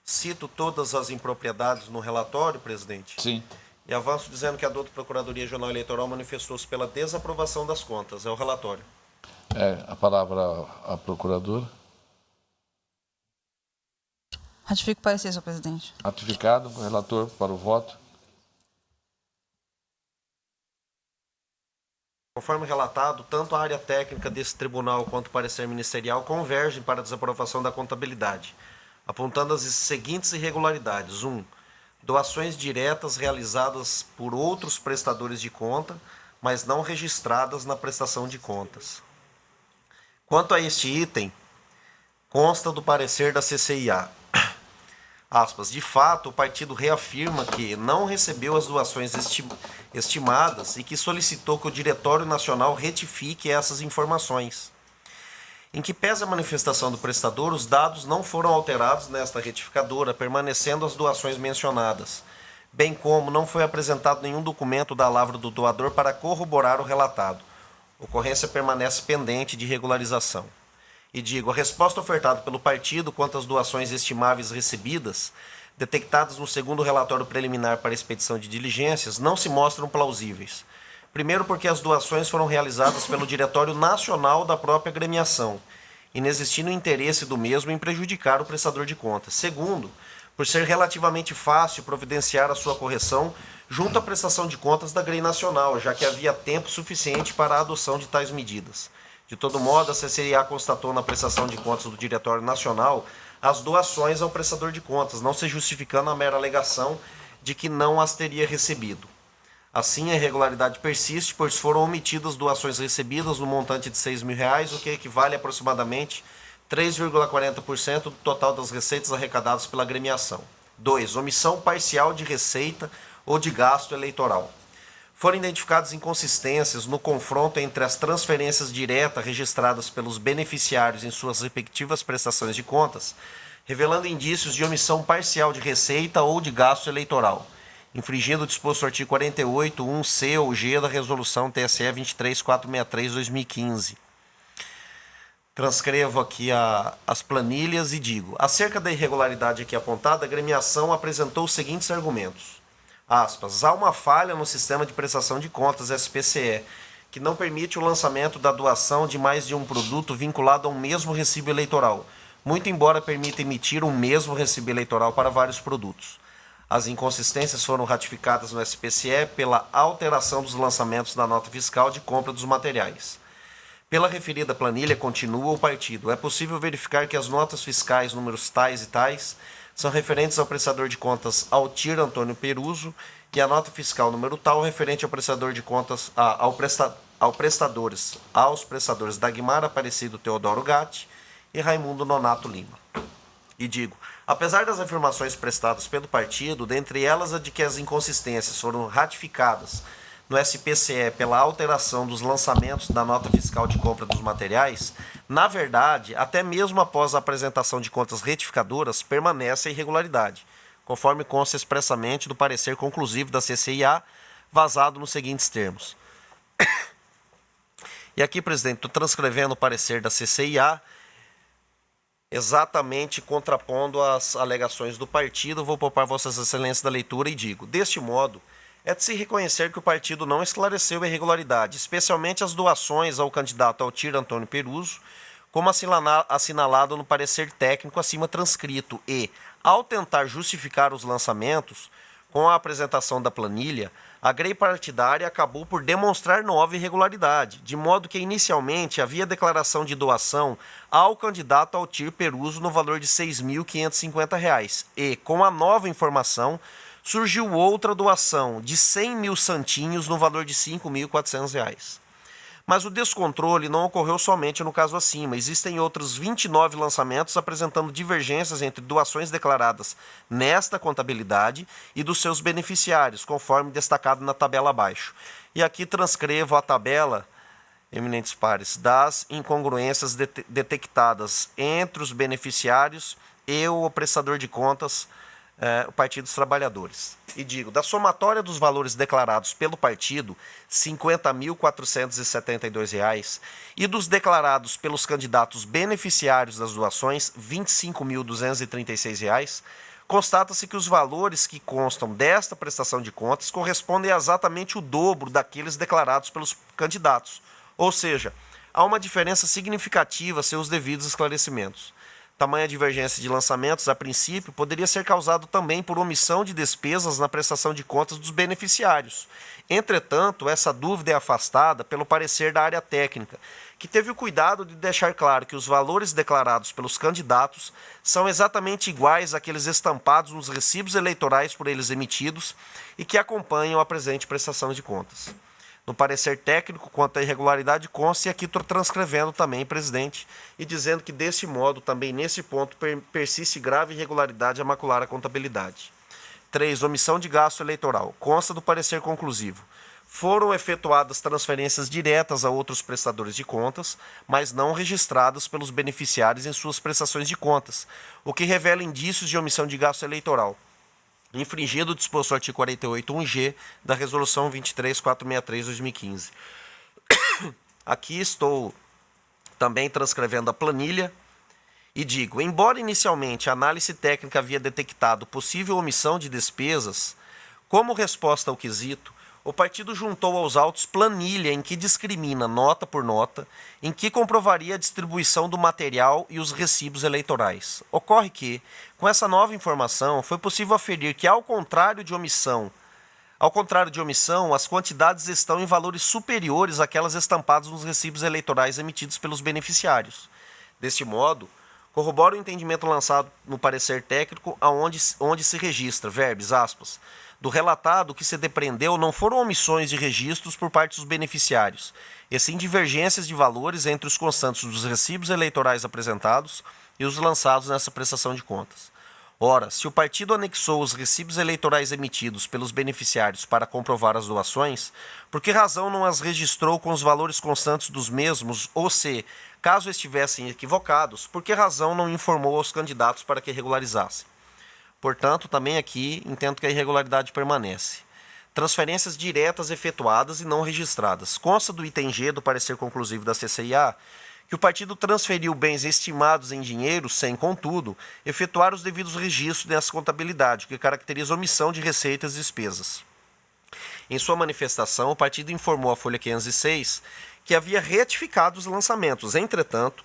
Cito todas as impropriedades no relatório, presidente? Sim. E avanço dizendo que a doutora Procuradoria Regional Eleitoral manifestou-se pela desaprovação das contas. É o relatório. A palavra à procuradora. Ratifico o parecer, senhor presidente. Ratificado. Relator para o voto. Conforme relatado, tanto a área técnica desse tribunal quanto o parecer ministerial convergem para a desaprovação da contabilidade, apontando as seguintes irregularidades. 1. Doações diretas realizadas por outros prestadores de conta, mas não registradas na prestação de contas. Quanto a este item, consta do parecer da CCIA. Aspas, de fato, o partido reafirma que não recebeu as doações estimadas e que solicitou que o Diretório Nacional retifique essas informações. Em que pese a manifestação do prestador, os dados não foram alterados nesta retificadora, permanecendo as doações mencionadas, bem como não foi apresentado nenhum documento da lavra do doador para corroborar o relatado. Ocorrência permanece pendente de regularização. E digo, a resposta ofertada pelo partido quanto às doações estimáveis recebidas, detectadas no segundo relatório preliminar para expedição de diligências, não se mostram plausíveis. Primeiro, porque as doações foram realizadas pelo Diretório Nacional da própria agremiação, inexistindo interesse do mesmo em prejudicar o prestador de contas. Segundo, por ser relativamente fácil providenciar a sua correção junto à prestação de contas da GREI Nacional, já que havia tempo suficiente para a adoção de tais medidas. De todo modo, a CCIA constatou na prestação de contas do Diretório Nacional as doações ao prestador de contas, não se justificando a mera alegação de que não as teria recebido. Assim, a irregularidade persiste, pois foram omitidas doações recebidas no montante de R$ 6.000, o que equivale a aproximadamente 3,40% do total das receitas arrecadadas pela agremiação. 2. Omissão parcial de receita ou de gasto eleitoral. Foram identificadas inconsistências no confronto entre as transferências diretas registradas pelos beneficiários em suas respectivas prestações de contas, revelando indícios de omissão parcial de receita ou de gasto eleitoral, infringindo o disposto artigo 48, 1C ou G da Resolução TSE 23463/2015. Transcrevo aqui as planilhas e digo, acerca da irregularidade aqui apontada, a agremiação apresentou os seguintes argumentos. Aspas, há uma falha no sistema de prestação de contas SPCE, que não permite o lançamento da doação de mais de um produto vinculado a um mesmo recibo eleitoral, muito embora permita emitir um mesmo recibo eleitoral para vários produtos. As inconsistências foram ratificadas no SPCE pela alteração dos lançamentos da nota fiscal de compra dos materiais. Pela referida planilha, continua o partido. É possível verificar que as notas fiscais números tais e tais são referentes ao prestador de contas Altir Antônio Peruso e a nota fiscal número tal referente ao prestador de contas aos prestadores Dagmar Aparecido Teodoro Gatti e Raimundo Nonato Lima. E digo, apesar das afirmações prestadas pelo partido, dentre elas a de que as inconsistências foram ratificadas no SPCE pela alteração dos lançamentos da nota fiscal de compra dos materiais, na verdade, até mesmo após a apresentação de contas retificadoras, permanece a irregularidade, conforme consta expressamente do parecer conclusivo da CCIA, vazado nos seguintes termos. E aqui, presidente, estou transcrevendo o parecer da CCIA, exatamente contrapondo as alegações do partido. Vou poupar Vossas Excelências da leitura e digo, deste modo, é de se reconhecer que o partido não esclareceu a irregularidade, especialmente as doações ao candidato Altir Antônio Peruso, como assinalado no parecer técnico acima transcrito e, ao tentar justificar os lançamentos, com a apresentação da planilha, a grei partidária acabou por demonstrar nova irregularidade, de modo que inicialmente havia declaração de doação ao candidato Altir Peruso no valor de R$ 6.550 e, com a nova informação, surgiu outra doação de 100 mil santinhos no valor de R$ 5.400. Mas o descontrole não ocorreu somente no caso acima. Existem outros 29 lançamentos apresentando divergências entre doações declaradas nesta contabilidade e dos seus beneficiários, conforme destacado na tabela abaixo. E aqui transcrevo a tabela, eminentes pares, das incongruências detectadas entre os beneficiários e o prestador de contas, o Partido dos Trabalhadores. E digo, da somatória dos valores declarados pelo partido, R$ 50.472, e dos declarados pelos candidatos beneficiários das doações, R$ 25.236, constata-se que os valores que constam desta prestação de contas correspondem a exatamente o dobro daqueles declarados pelos candidatos. Ou seja, há uma diferença significativa a seus devidos esclarecimentos. Tamanha divergência de lançamentos, a princípio, poderia ser causado também por omissão de despesas na prestação de contas dos beneficiários. Entretanto, essa dúvida é afastada pelo parecer da área técnica, que teve o cuidado de deixar claro que os valores declarados pelos candidatos são exatamente iguais àqueles estampados nos recibos eleitorais por eles emitidos e que acompanham a presente prestação de contas. No parecer técnico, quanto à irregularidade, consta, e aqui estou transcrevendo também, presidente, e dizendo que, desse modo, também nesse ponto, persiste grave irregularidade a macular a contabilidade. 3. Omissão de gasto eleitoral. Consta do parecer conclusivo. Foram efetuadas transferências diretas a outros prestadores de contas, mas não registradas pelos beneficiários em suas prestações de contas, o que revela indícios de omissão de gasto eleitoral, infringido o disposto do artigo 48.1g da Resolução 23.463/2015. Aqui estou também transcrevendo a planilha e digo, embora inicialmente a análise técnica havia detectado possível omissão de despesas, como resposta ao quesito, o partido juntou aos autos planilha em que discrimina nota por nota, em que comprovaria a distribuição do material e os recibos eleitorais. Ocorre que, com essa nova informação, foi possível aferir que, ao contrário de omissão, as quantidades estão em valores superiores àquelas estampadas nos recibos eleitorais emitidos pelos beneficiários. Deste modo, corrobora o entendimento lançado no parecer técnico onde se registra, verbis, aspas, do relatado que se depreendeu não foram omissões de registros por parte dos beneficiários, e sim divergências de valores entre os constantes dos recibos eleitorais apresentados e os lançados nessa prestação de contas. Ora, se o partido anexou os recibos eleitorais emitidos pelos beneficiários para comprovar as doações, por que razão não as registrou com os valores constantes dos mesmos, ou se, caso estivessem equivocados, por que razão não informou aos candidatos para que regularizassem? Portanto, também aqui entendo que a irregularidade permanece. Transferências diretas efetuadas e não registradas. Consta do item G do parecer conclusivo da CCIA que o partido transferiu bens estimados em dinheiro sem, contudo, efetuar os devidos registros nessa contabilidade, o que caracteriza omissão de receitas e despesas. Em sua manifestação, o partido informou à Folha 506 que havia retificado os lançamentos. Entretanto,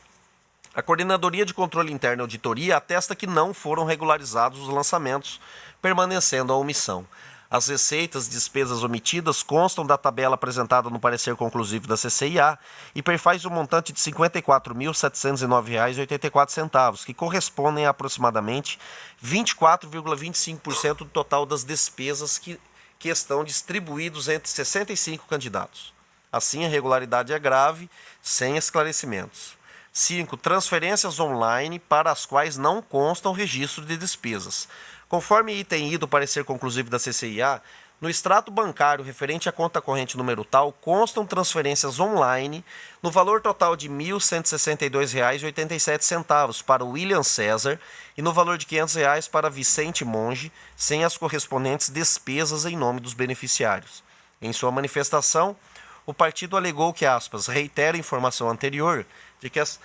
a Coordenadoria de Controle Interno e Auditoria atesta que não foram regularizados os lançamentos, permanecendo a omissão. As receitas e despesas omitidas constam da tabela apresentada no parecer conclusivo da CCIA e perfaz o montante de R$ 54.709,84, que correspondem a aproximadamente 24,25% do total das despesas que estão distribuídos entre 65 candidatos. Assim, a irregularidade é grave, sem esclarecimentos. 5. Transferências online para as quais não constam registro de despesas. Conforme item I do parecer conclusivo da CCIA, no extrato bancário referente à conta corrente número tal, constam transferências online no valor total de R$ 1.162,87 para William César e no valor de R$ 500 para Vicente Monge, sem as correspondentes despesas em nome dos beneficiários. Em sua manifestação, o partido alegou que, aspas, reitera a informação anterior de que as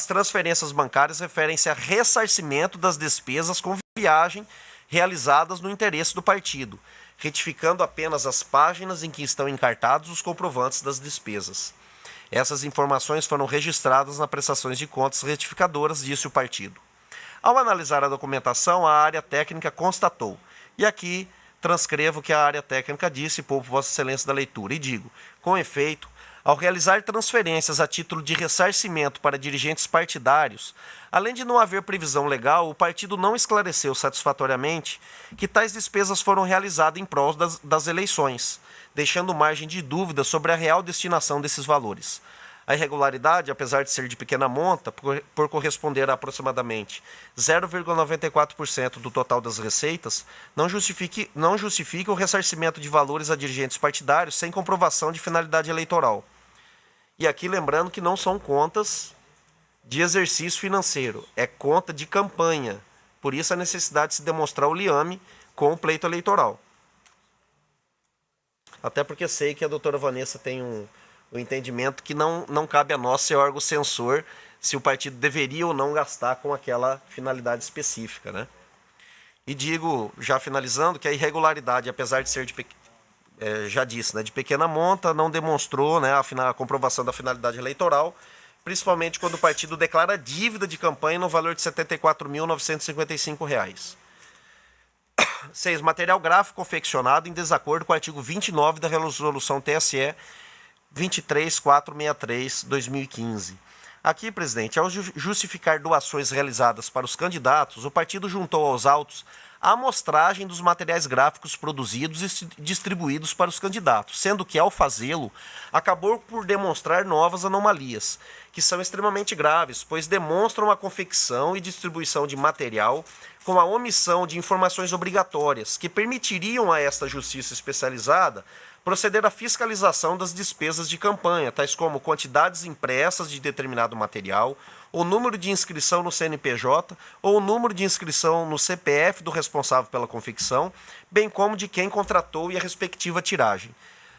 transferências bancárias referem-se a ressarcimento das despesas com viagem realizadas no interesse do partido, retificando apenas as páginas em que estão encartados os comprovantes das despesas. Essas informações foram registradas nas prestações de contas retificadoras, disse o partido. Ao analisar a documentação, a área técnica constatou, e aqui transcrevo o que a área técnica disse e poupo Vossa Excelência da leitura, e digo, com efeito, ao realizar transferências a título de ressarcimento para dirigentes partidários, além de não haver previsão legal, o partido não esclareceu satisfatoriamente que tais despesas foram realizadas em prol das eleições, deixando margem de dúvida sobre a real destinação desses valores. A irregularidade, apesar de ser de pequena monta, por corresponder a aproximadamente 0,94% do total das receitas, não justifica o ressarcimento de valores a dirigentes partidários sem comprovação de finalidade eleitoral. E aqui lembrando que não são contas de exercício financeiro, é conta de campanha. Por isso a necessidade de se demonstrar o liame com o pleito eleitoral. Até porque sei que a doutora Vanessa tem o entendimento que não cabe a nós ser órgão censor se o partido deveria ou não gastar com aquela finalidade específica, né? E digo, já finalizando, que a irregularidade, apesar de ser já disse, né, de pequena monta, não demonstrou, né, a comprovação da finalidade eleitoral, principalmente quando o partido declara dívida de campanha no valor de R$ 74.955. 6. Material gráfico confeccionado em desacordo com o artigo 29 da Resolução TSE 23463/2015. Aqui, presidente, ao justificar doações realizadas para os candidatos, o partido juntou aos autos a amostragem dos materiais gráficos produzidos e distribuídos para os candidatos, sendo que, ao fazê-lo, acabou por demonstrar novas anomalias, que são extremamente graves, pois demonstram a confecção e distribuição de material com a omissão de informações obrigatórias, que permitiriam a esta justiça especializada proceder à fiscalização das despesas de campanha, tais como quantidades impressas de determinado material, o número de inscrição no CNPJ ou o número de inscrição no CPF do responsável pela confecção, bem como de quem contratou e a respectiva tiragem.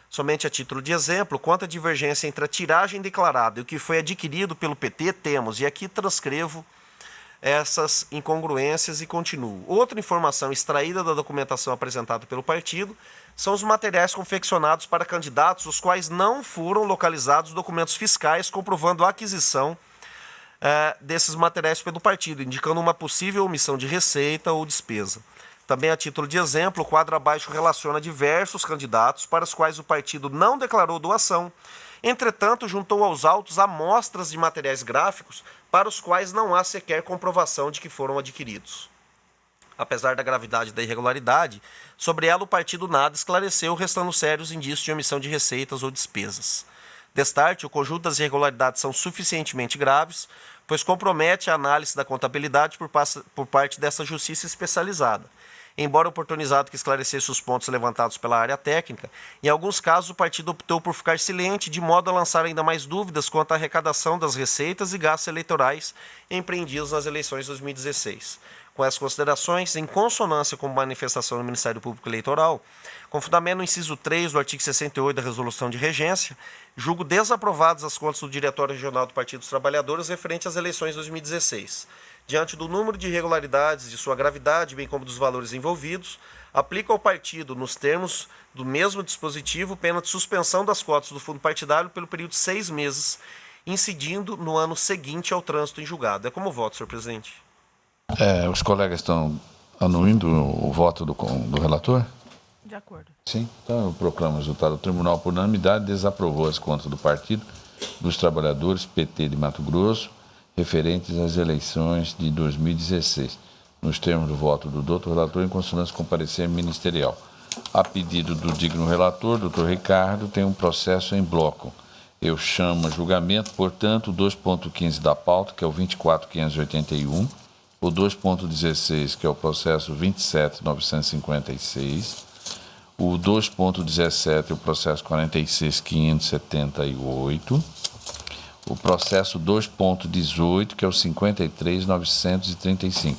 Somente a título de exemplo, quanto à divergência entre a tiragem declarada e o que foi adquirido pelo PT, temos, e aqui transcrevo essas incongruências e continuo. Outra informação extraída da documentação apresentada pelo partido são os materiais confeccionados para candidatos, os quais não foram localizados documentos fiscais comprovando a aquisição desses materiais pelo partido, indicando uma possível omissão de receita ou despesa. Também, a título de exemplo, o quadro abaixo relaciona diversos candidatos para os quais o partido não declarou doação. Entretanto, juntou aos autos amostras de materiais gráficos para os quais não há sequer comprovação de que foram adquiridos. Apesar da gravidade da irregularidade, sobre ela o partido nada esclareceu, restando sérios indícios de omissão de receitas ou despesas. Destarte, o conjunto das irregularidades são suficientemente graves, pois compromete a análise da contabilidade por parte dessa justiça especializada. Embora oportunizado que esclarecesse os pontos levantados pela área técnica, em alguns casos o partido optou por ficar silente, de modo a lançar ainda mais dúvidas quanto à arrecadação das receitas e gastos eleitorais empreendidos nas eleições de 2016. Com essas considerações, em consonância com a manifestação do Ministério Público Eleitoral, com fundamento no inciso 3 do artigo 68 da Resolução de Regência, julgo desaprovadas as contas do Diretório Regional do Partido dos Trabalhadores referente às eleições de 2016. Diante do número de irregularidades, de sua gravidade, bem como dos valores envolvidos, aplica ao partido, nos termos do mesmo dispositivo, pena de suspensão das cotas do fundo partidário pelo período de 6 meses, incidindo no ano seguinte ao trânsito em julgado. É como voto, senhor presidente. Os colegas estão anuindo o voto do relator? De acordo. Sim. Então eu proclamo o resultado. O tribunal, por unanimidade, desaprovou as contas do Partido dos Trabalhadores, PT de Mato Grosso, referentes às eleições de 2016, nos termos do voto do doutor relator em consonância com o parecer ministerial. A pedido do digno relator, doutor Ricardo, tem um processo em bloco. Eu chamo a julgamento, portanto, o 2.15 da pauta, que é o 24.581, o 2.16, que é o processo 27.956, o 2.17, o processo 46.578, o processo 2.18, que é o 53.935.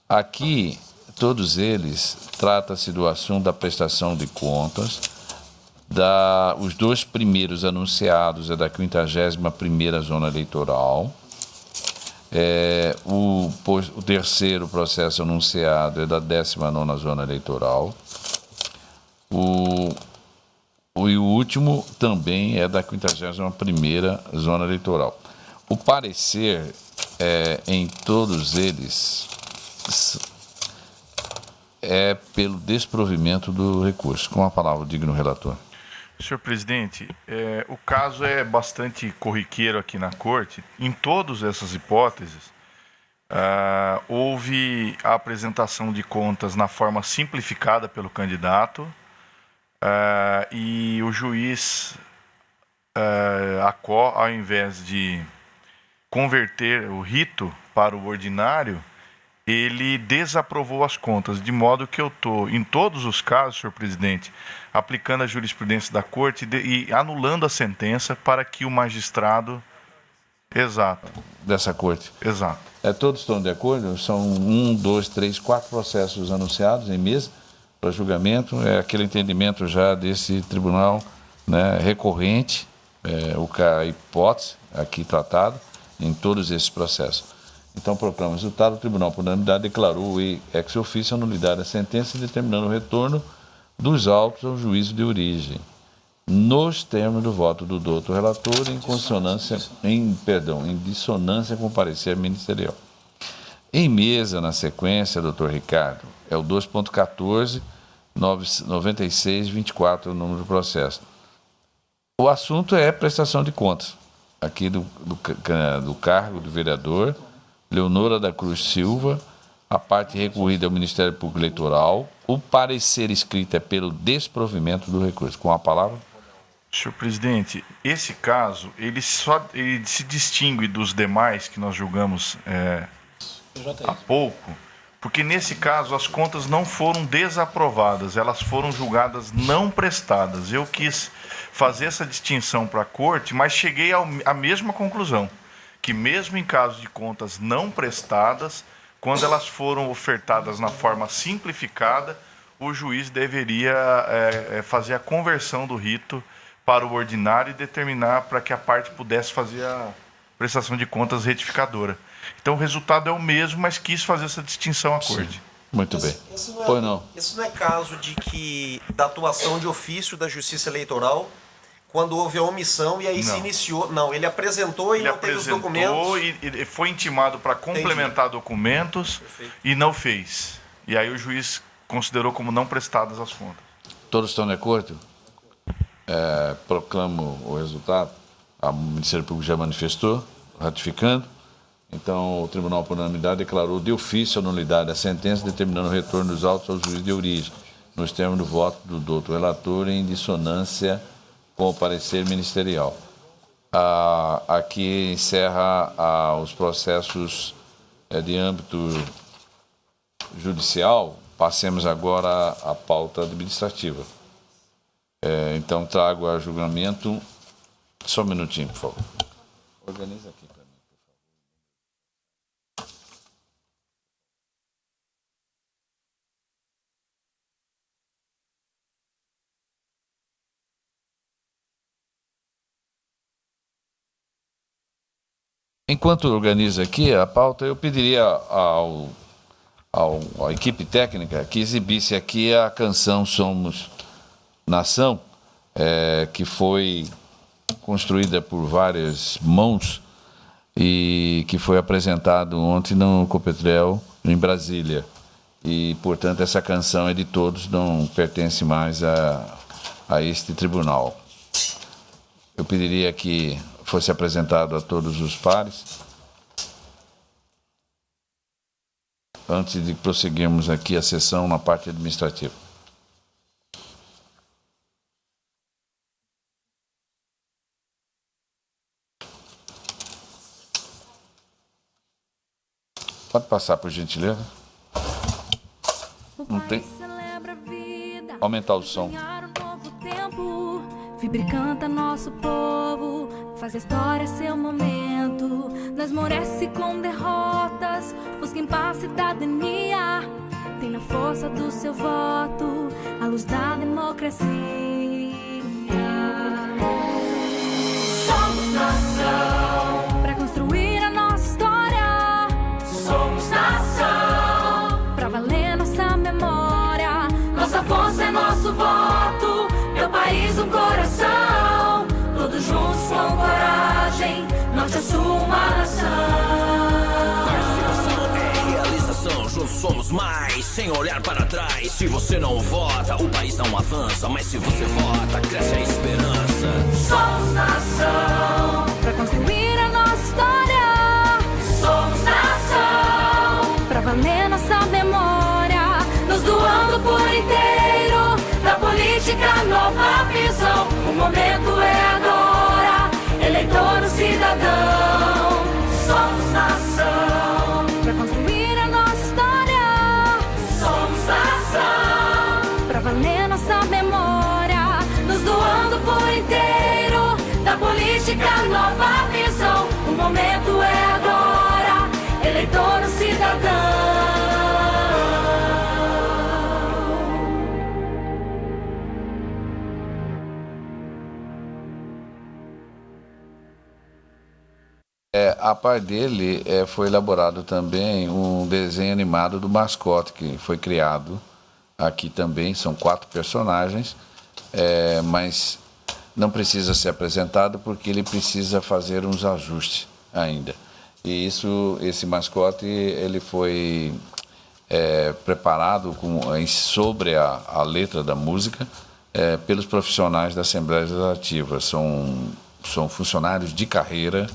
Aqui, todos eles, trata-se do assunto da prestação de contas. Os dois primeiros anunciados é da 51ª Zona Eleitoral. O terceiro processo anunciado é da 19ª Zona Eleitoral. E o último também é da 51ª Zona Eleitoral. O parecer em todos eles é pelo desprovimento do recurso. Com a palavra, o digno relator. Senhor presidente, o caso é bastante corriqueiro aqui na Corte. Em todas essas hipóteses, houve a apresentação de contas na forma simplificada pelo candidato e o juiz, ao invés de converter o rito para o ordinário, ele desaprovou as contas, de modo que eu estou, em todos os casos, senhor presidente, aplicando a jurisprudência da Corte e anulando a sentença para que o magistrado... Exato. Dessa Corte. Exato. Todos estão de acordo? São 4 processos anunciados em mesa para julgamento. É aquele entendimento já desse tribunal, né, recorrente, a hipótese aqui tratada em todos esses processos. Então, proclama o resultado. O tribunal, por unanimidade, declarou ex officio a nulidade da sentença, determinando o retorno dos autos ao juízo de origem, nos termos do voto do doutor relator, em dissonância com o parecer ministerial. Em mesa, na sequência, doutor Ricardo, é o 2.14, 9624, o número do processo. O assunto é prestação de contas, aqui do cargo do vereador Leonora da Cruz Silva, a parte recorrida ao Ministério Público Eleitoral. O parecer escrito é pelo desprovimento do recurso. Com a palavra. Senhor presidente, esse caso, ele se distingue dos demais que nós julgamos há pouco, porque nesse caso as contas não foram desaprovadas, elas foram julgadas não prestadas. Eu quis fazer essa distinção para a Corte, mas cheguei à mesma conclusão, que mesmo em caso de contas não prestadas, quando elas foram ofertadas na forma simplificada, o juiz deveria fazer a conversão do rito para o ordinário e determinar para que a parte pudesse fazer a prestação de contas retificadora. Então o resultado é o mesmo, mas quis fazer essa distinção à Corte. Sim. Muito bem. Isso não é caso da atuação de ofício da Justiça Eleitoral, quando houve a omissão e aí se iniciou... Não, ele apresentou e não teve os documentos. E foi intimado para complementar documentos. Perfeito. E não fez. E aí o juiz considerou como não prestadas as contas. Todos estão de acordo? Proclamo o resultado. O Ministério Público já manifestou, ratificando. Então, o Tribunal, por unanimidade, declarou de ofício a nulidade da sentença, determinando o retorno dos autos ao juiz de origem, nos termos do voto do doutor relator, em dissonância com o parecer ministerial. Aqui encerra os processos de âmbito judicial. Passemos agora à pauta administrativa. Então, trago a julgamento... Só um minutinho, por favor. Organiza aqui para mim, por favor. Enquanto organiza aqui a pauta, eu pediria à equipe técnica que exibisse aqui a canção Somos Nação, que foi construída por várias mãos e que foi apresentado ontem no Copetrel, em Brasília. E, portanto, essa canção é de todos, não pertence mais a este tribunal. Eu pediria que fosse apresentado a todos os pares. Antes de prosseguirmos aqui a sessão na parte administrativa. Pode passar, por gentileza. Não tem. Aumentar o som. Vibre e canta nosso povo, faz a história seu momento. Não esmorece com derrotas, busca em paz cidadania. Tem na força do seu voto a luz da democracia. Somos nação pra construir a nossa história. Somos nação pra valer nossa memória. Nossa força é nosso voto, meu país um coração. norte a sul, uma nação. Participação é realização, juntos somos mais, sem olhar para trás. Se você não vota, o país não avança, mas se você vota, cresce a esperança. Somos nação, pra construir a nossa história. Somos nação, pra valer nossa memória, nos doando por inteiro, da política nova visão. O momento é agora, eleitor ou cidadão. Somos nação, pra construir a nossa história. Somos nação, pra valer nossa memória, nos doando por inteiro, da política nova visão. O momento é agora, eleitor ou cidadão. A par dele, foi elaborado também um desenho animado do mascote, que foi criado aqui também. São 4 personagens, mas não precisa ser apresentado porque ele precisa fazer uns ajustes ainda. E esse mascote ele foi preparado sobre a letra da música pelos profissionais da Assembleia Legislativa. São funcionários de carreira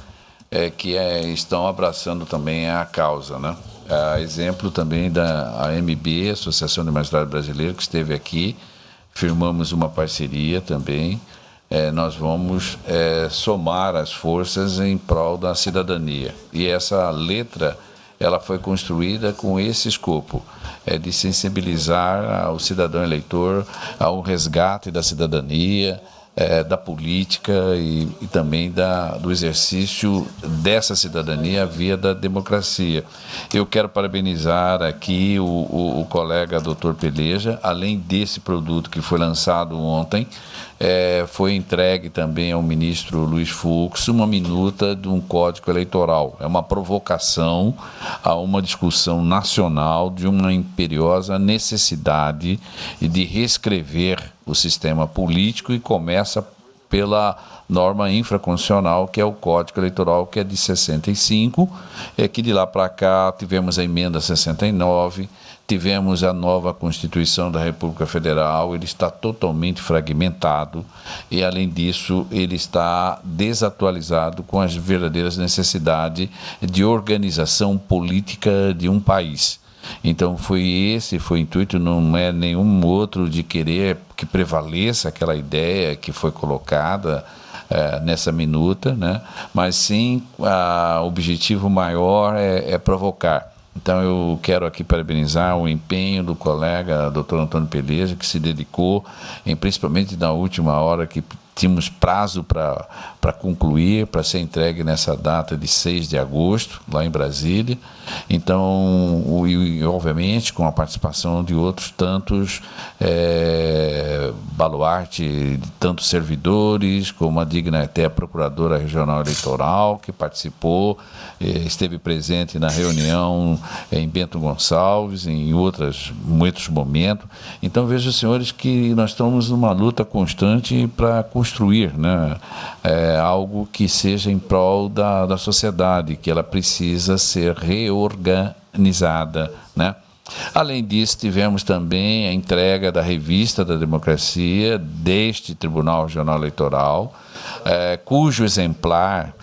que estão abraçando também a causa, né? Exemplo também da AMB, Associação de Magistrados Brasileiros, que esteve aqui, firmamos uma parceria também. Nós vamos somar as forças em prol da cidadania. E essa letra, ela foi construída com esse escopo, de sensibilizar o cidadão eleitor ao resgate da cidadania, da política e também do exercício dessa cidadania via da democracia. Eu quero parabenizar aqui o colega Dr. Peleja. Além desse produto que foi lançado ontem, foi entregue também ao ministro Luiz Fux uma minuta de um código eleitoral. É uma provocação a uma discussão nacional de uma imperiosa necessidade de reescrever o sistema político, e começa pela norma infraconstitucional, que é o Código Eleitoral, que é de 65, que de lá para cá tivemos a emenda 69, tivemos a nova Constituição da República Federal. Ele está totalmente fragmentado e, além disso, ele está desatualizado com as verdadeiras necessidades de organização política de um país. Então foi o intuito, não é nenhum outro de querer que prevaleça aquela ideia que foi colocada nessa minuta, né? Mas sim, o objetivo maior é provocar. Então eu quero aqui parabenizar o empenho do colega Dr. Antônio Peleja, que se dedicou, principalmente na última hora, que tínhamos prazo para concluir, para ser entregue nessa data de 6 de agosto, lá em Brasília. Então, obviamente, com a participação de outros tantos baluarte, de tantos servidores, como a digna até a Procuradora Regional Eleitoral, que participou, esteve presente na reunião em Bento Gonçalves, em outros momentos. Então, vejam, senhores, que nós estamos numa luta constante para construir, né, algo que seja em prol da sociedade, que ela precisa ser reorganizada, né? Além disso, tivemos também a entrega da Revista da Democracia deste Tribunal Regional Eleitoral, cujo exemplar,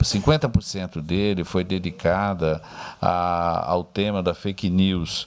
50% dele foi dedicada ao tema da fake news,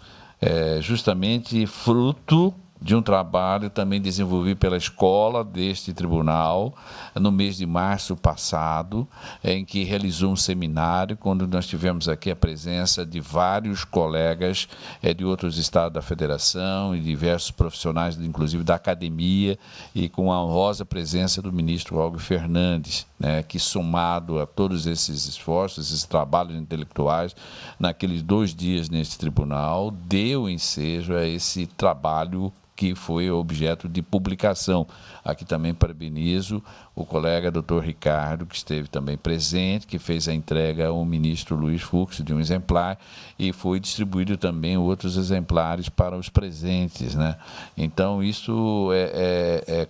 justamente fruto de um trabalho também desenvolvido pela escola deste tribunal no mês de março passado, em que realizou um seminário, quando nós tivemos aqui a presença de vários colegas de outros estados da federação e diversos profissionais, inclusive da academia, e com a honrosa presença do ministro Algo Fernandes, né, que, somado a todos esses esforços, esses trabalhos intelectuais, naqueles 2 dias neste tribunal, deu ensejo a esse trabalho que foi objeto de publicação. Aqui também parabenizo o colega Dr. Ricardo, que esteve também presente, que fez a entrega ao ministro Luiz Fux de um exemplar, e foi distribuído também outros exemplares para os presentes, né? Então, isso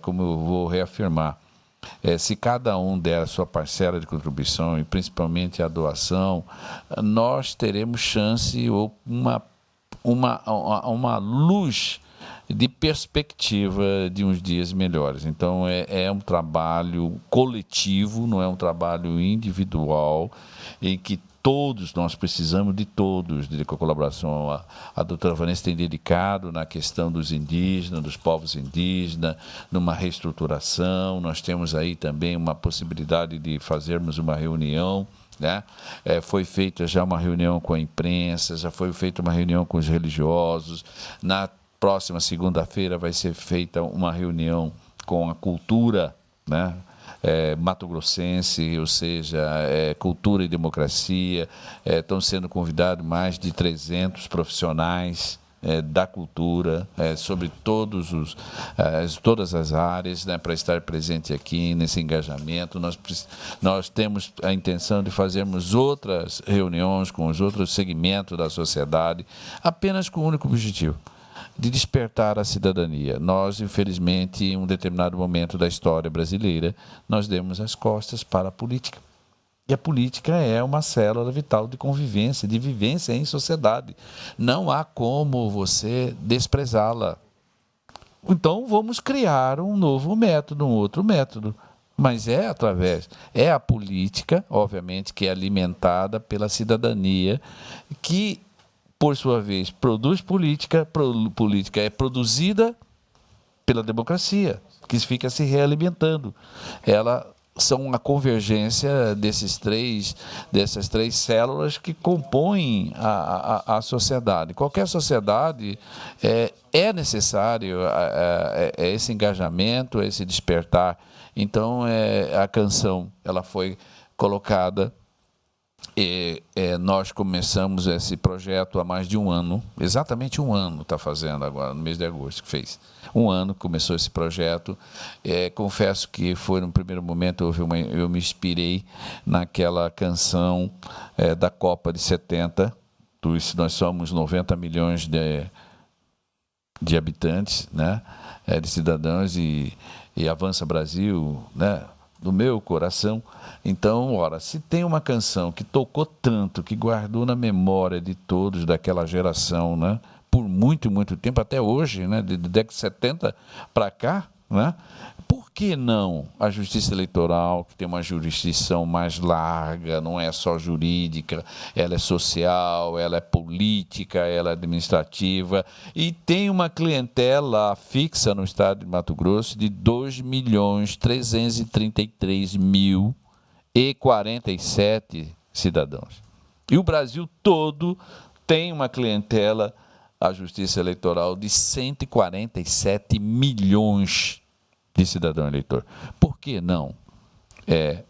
como eu vou reafirmar, Se cada um der a sua parcela de contribuição e principalmente a doação, nós teremos chance ou uma luz de perspectiva de uns dias melhores. Então, é um trabalho coletivo, não é um trabalho individual, em que todos nós precisamos de todos, de colaboração. A doutora Vanessa tem dedicado na questão dos indígenas, dos povos indígenas, numa reestruturação. Nós temos aí também uma possibilidade de fazermos uma reunião, né? Foi feita já uma reunião com a imprensa, já foi feita uma reunião com os religiosos. Na próxima segunda-feira vai ser feita uma reunião com a cultura, né? Mato-grossense, ou seja, cultura e democracia. Estão sendo convidados mais de 300 profissionais da cultura, sobre todas as áreas, né, para estar presente aqui nesse engajamento. Nós temos a intenção de fazermos outras reuniões com os outros segmentos da sociedade, apenas com o único objetivo de despertar a cidadania. Nós, infelizmente, em um determinado momento da história brasileira, nós demos as costas para a política. E a política é uma célula vital de convivência, de vivência em sociedade. Não há como você desprezá-la. Então, vamos criar um novo método, um outro método. Mas é a política, obviamente, que é alimentada pela cidadania, que por sua vez, produz política, política é produzida pela democracia, que fica se realimentando. Elas são a convergência dessas três células que compõem a sociedade. Qualquer sociedade é necessário esse engajamento, esse despertar. Então, a canção ela foi colocada. Nós começamos esse projeto há mais de um ano, exatamente um ano está fazendo agora, no mês de agosto que fez. Um ano que começou esse projeto. Confesso que foi no primeiro momento, eu me inspirei naquela canção da Copa de 70, nós somos 90 milhões de habitantes, né, de cidadãos, e Avança Brasil, né, do meu coração. Então, se tem uma canção que tocou tanto, que guardou na memória de todos daquela geração, né, por muito, muito tempo, até hoje, né, de década de 70 para cá, né, por que não a Justiça Eleitoral, que tem uma jurisdição mais larga, não é só jurídica, ela é social, ela é política, ela é administrativa, e tem uma clientela fixa no estado de Mato Grosso de 2.333.047 cidadãos. E o Brasil todo tem uma clientela, a Justiça Eleitoral, de 147 milhões de cidadão eleitor. Por que não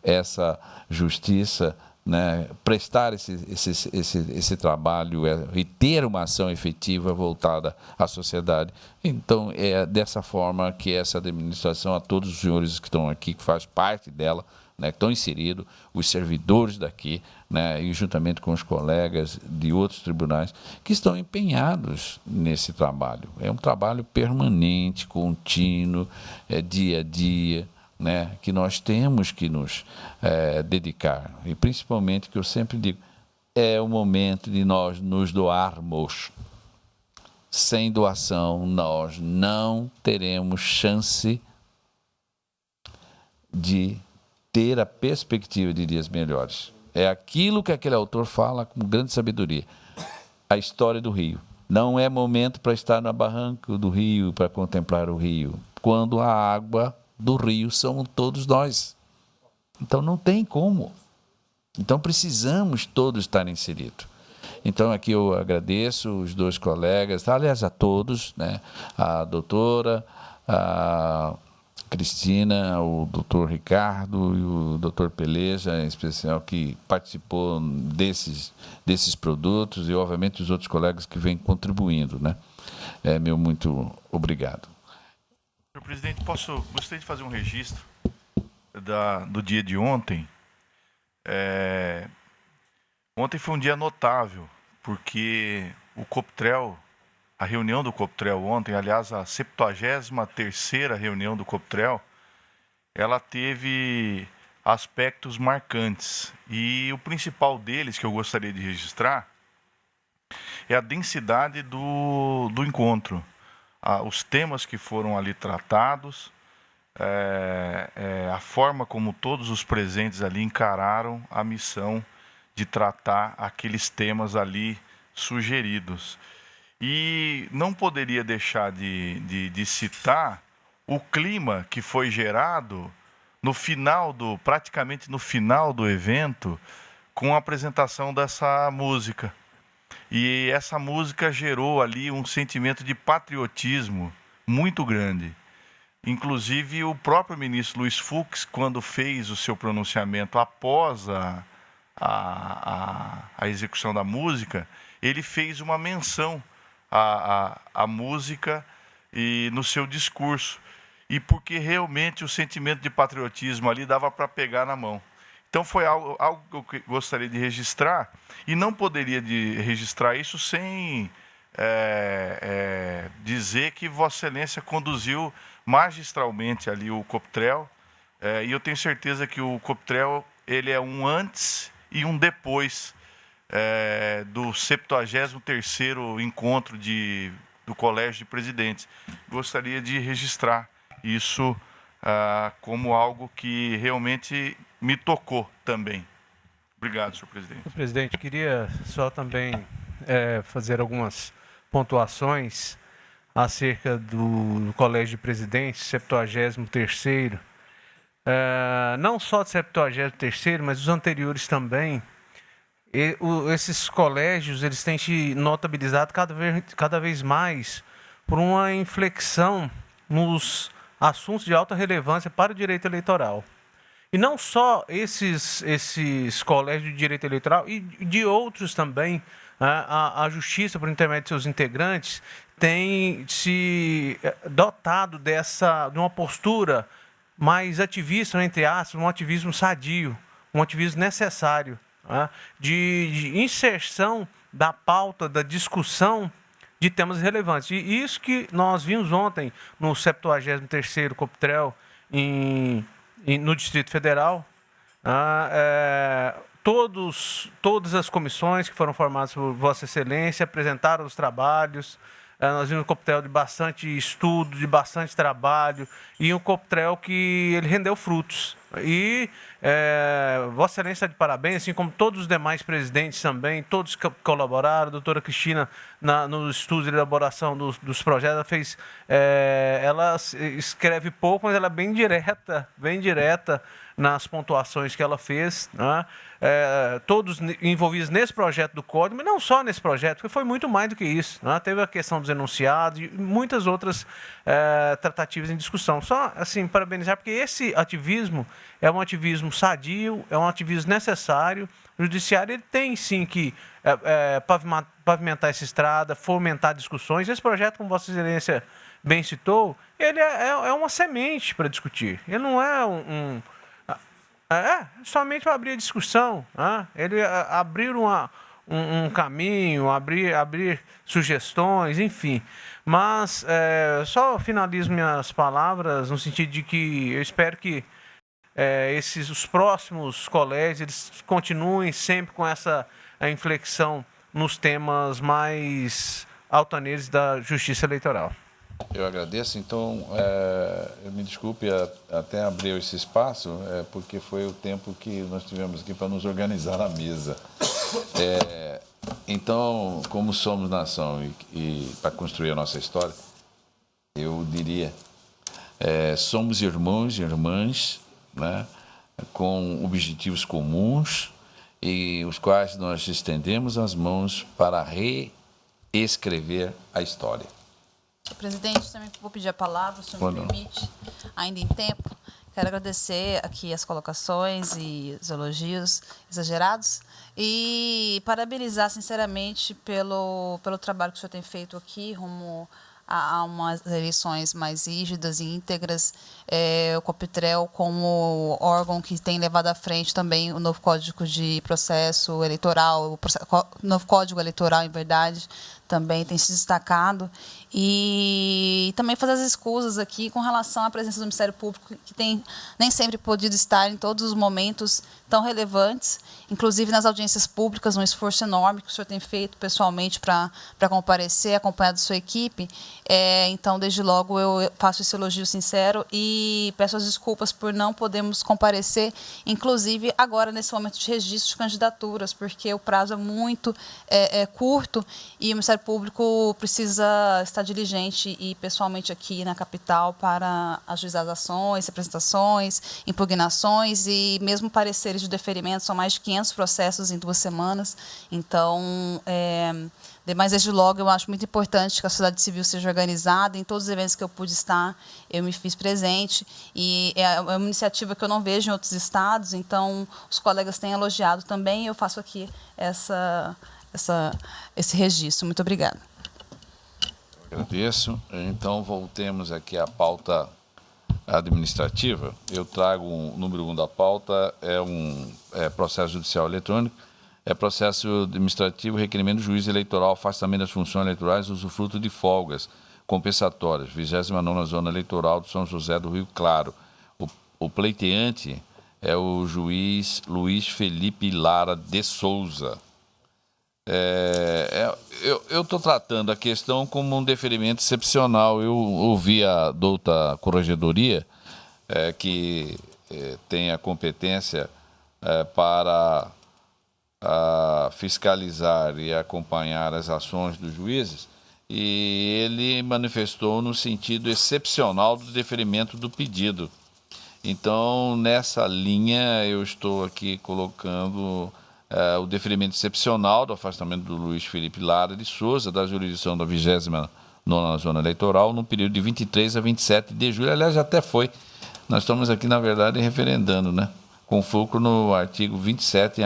essa justiça, né, prestar esse trabalho e ter uma ação efetiva voltada à sociedade? Então, é dessa forma que essa administração, a todos os senhores que estão aqui, que faz parte dela, né, que estão inseridos, os servidores daqui, né, e juntamente com os colegas de outros tribunais, que estão empenhados nesse trabalho. É um trabalho permanente, contínuo, dia a dia, né, que nós temos que nos dedicar. E principalmente, que eu sempre digo, é o momento de nós nos doarmos. Sem doação, nós não teremos chance de ter a perspectiva de dias melhores. É aquilo que aquele autor fala com grande sabedoria. A história do rio. Não é momento para estar na barranca do rio, para contemplar o rio. Quando a água do rio somos todos nós. Então não tem como. Então precisamos todos estar inseridos. Então aqui eu agradeço os dois colegas, aliás a todos, né? A doutora, a Cristina, o doutor Ricardo e o doutor Peleja, em especial, que participou desses produtos, e obviamente os outros colegas que vêm contribuindo, né? Meu muito obrigado. Senhor presidente, gostaria de fazer um registro do dia de ontem. Ontem foi um dia notável, porque o Coptrel, a reunião do Coptrel ontem, aliás, a 73ª reunião do Coptrel, ela teve aspectos marcantes. E o principal deles, que eu gostaria de registrar, é a densidade do encontro. Os temas que foram ali tratados, a forma como todos os presentes ali encararam a missão de tratar aqueles temas ali sugeridos. E não poderia deixar de citar o clima que foi gerado praticamente no final do evento, com a apresentação dessa música. E essa música gerou ali um sentimento de patriotismo muito grande. Inclusive, o próprio ministro Luiz Fux, quando fez o seu pronunciamento após a execução da música, ele fez uma menção à música e no seu discurso. E porque realmente o sentimento de patriotismo ali dava para pegar na mão. Então foi algo que eu gostaria de registrar, e não poderia registrar isso sem dizer que Vossa Excelência conduziu magistralmente ali o Coptrel, e eu tenho certeza que o Coptrel ele é um antes e um depois do 73º encontro do Colégio de Presidentes. Gostaria de registrar isso como algo que realmente me tocou também. Obrigado, senhor presidente. Senhor presidente, queria só também fazer algumas pontuações acerca do Colégio de Presidentes, 73º. Não só do 73º, mas os anteriores também. Esses colégios eles têm se notabilizado cada vez mais por uma inflexão nos assuntos de alta relevância para o direito eleitoral. E não só esses colégios de direito eleitoral, e de outros também, a Justiça, por intermédio de seus integrantes, tem se dotado de uma postura mais ativista, entre aspas, um ativismo sadio, um ativismo necessário, de inserção da pauta, da discussão de temas relevantes. E isso que nós vimos ontem no 73º Coptrel no Distrito Federal, todas as comissões que foram formadas por Vossa Excelência apresentaram os trabalhos. Nós vimos um Coptrel de bastante estudo, de bastante trabalho, e um Coptrel que ele rendeu frutos. E Vossa Excelência está de parabéns, assim como todos os demais presidentes também, todos que colaboraram. A doutora Cristina, no estudo de elaboração dos projetos, ela escreve pouco, mas ela é bem direta nas pontuações que ela fez, todos envolvidos nesse projeto do Código, mas não só nesse projeto, porque foi muito mais do que isso. Teve a questão dos enunciados e muitas outras tratativas em discussão. Só, assim, parabenizar, porque esse ativismo é um ativismo sadio, é um ativismo necessário. O Judiciário ele tem, sim, que pavimentar essa estrada, fomentar discussões. Esse projeto, como Vossa Excelência bem citou, ele é uma semente para discutir. Ele não é somente para abrir a discussão. Ele abrir um caminho, abrir sugestões, enfim. Mas só finalizo minhas palavras no sentido de que eu espero que os próximos colégios eles continuem sempre com essa inflexão nos temas mais altaneires da justiça eleitoral. Eu agradeço. Então, eu me desculpe até abrir esse espaço, porque foi o tempo que nós tivemos aqui para nos organizar na mesa. Então, como somos nação e para construir a nossa história, eu diria, somos irmãos e irmãs, né, com objetivos comuns e os quais nós estendemos as mãos para reescrever a história. Presidente, também vou pedir a palavra, se o senhor me permite, ainda em tempo. Quero agradecer aqui as colocações e os elogios exagerados e parabenizar sinceramente pelo trabalho que o senhor tem feito aqui rumo a umas eleições mais rígidas e íntegras. O Coptrel como órgão que tem levado à frente também o novo Código de Processo Eleitoral, o novo Código Eleitoral, em verdade, também tem se destacado, e também fazer as escusas aqui com relação à presença do Ministério Público, que tem nem sempre podido estar em todos os momentos tão relevantes, inclusive nas audiências públicas, um esforço enorme que o senhor tem feito pessoalmente para comparecer, acompanhado de sua equipe. Então, desde logo, eu faço esse elogio sincero e peço as desculpas por não podermos comparecer, inclusive agora nesse momento de registro de candidaturas, porque o prazo é muito curto e o Ministério Público precisa estar diligente e pessoalmente aqui na capital para ajuizar as ações, representações, impugnações e mesmo pareceres de deferimento. São mais de 500 processos em 2 semanas. Então, mas desde logo eu acho muito importante que a sociedade civil seja organizada. Em todos os eventos que eu pude estar, eu me fiz presente. E é uma iniciativa que eu não vejo em outros estados, então os colegas têm elogiado também, e eu faço aqui esse registro. Muito obrigada. Agradeço. Então, voltemos aqui à pauta administrativa. Eu trago o número 1 da pauta, é processo judicial eletrônico, é processo administrativo, requerimento do juiz eleitoral, afastamento das funções eleitorais, usufruto de folgas compensatórias, 29ª Zona Eleitoral de São José do Rio Claro. O pleiteante é o juiz Luiz Felipe Lara de Souza. Eu estou tratando a questão como um deferimento excepcional. Eu ouvi a douta Corregedoria, que tem a competência para fiscalizar e acompanhar as ações dos juízes, e ele manifestou no sentido excepcional do deferimento do pedido. Então, nessa linha, eu estou aqui colocando o deferimento excepcional do afastamento do Luiz Felipe Lara de Souza da jurisdição da 29ª Zona Eleitoral no período de 23 a 27 de julho. Aliás, até foi. Nós estamos aqui, na verdade, referendando, né? Com fulcro no artigo 27,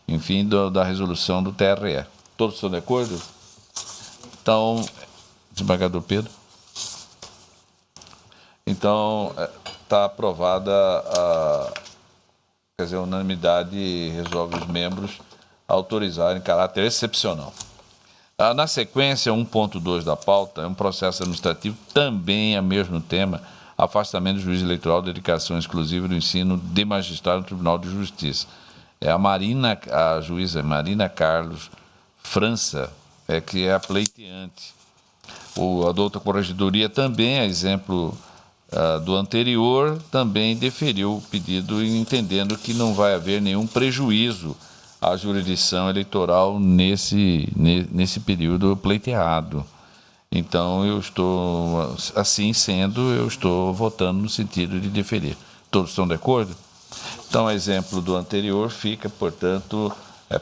enfim, da resolução do TRE. Todos estão de acordo? Então, desembargador Pedro. Então, está aprovada a unanimidade resolve os membros autorizarem em caráter excepcional. Na sequência, 1.2 da pauta, é um processo administrativo, também é o mesmo tema, afastamento do juiz eleitoral, dedicação exclusiva do ensino de magistrado no Tribunal de Justiça. É a juíza Marina Carlos França, que é a pleiteante. A douta Corregedoria também, a exemplo do anterior, também deferiu o pedido, entendendo que não vai haver nenhum prejuízo à jurisdição eleitoral nesse período pleiteado. Então, assim sendo, eu estou votando no sentido de deferir. Todos estão de acordo? Então, a exemplo do anterior, fica, portanto,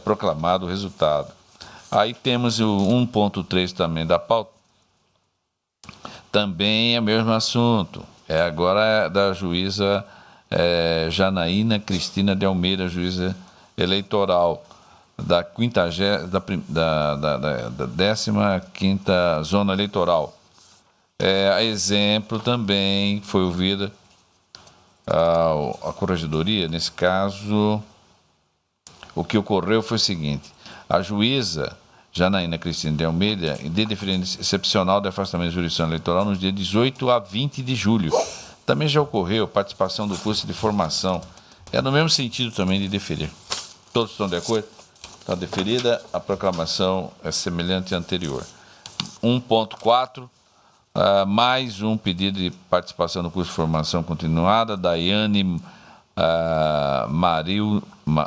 proclamado o resultado. Aí temos o 1.3 também da pauta. Também é o mesmo assunto. Agora é da juíza Janaína Cristina de Almeida, juíza eleitoral da 15ª Zona Eleitoral. A exemplo também foi ouvida a Corregedoria. Nesse caso, o que ocorreu foi o seguinte: a juíza Janaína Cristina de Almeida, de deferimento excepcional de afastamento de jurisdição eleitoral nos dias 18 a 20 de julho. Também já ocorreu participação do curso de formação. É no mesmo sentido também de deferir. Todos estão de acordo? Está deferida, a proclamação é semelhante à anterior. 1.4, mais um pedido de participação no curso de formação continuada, Daiane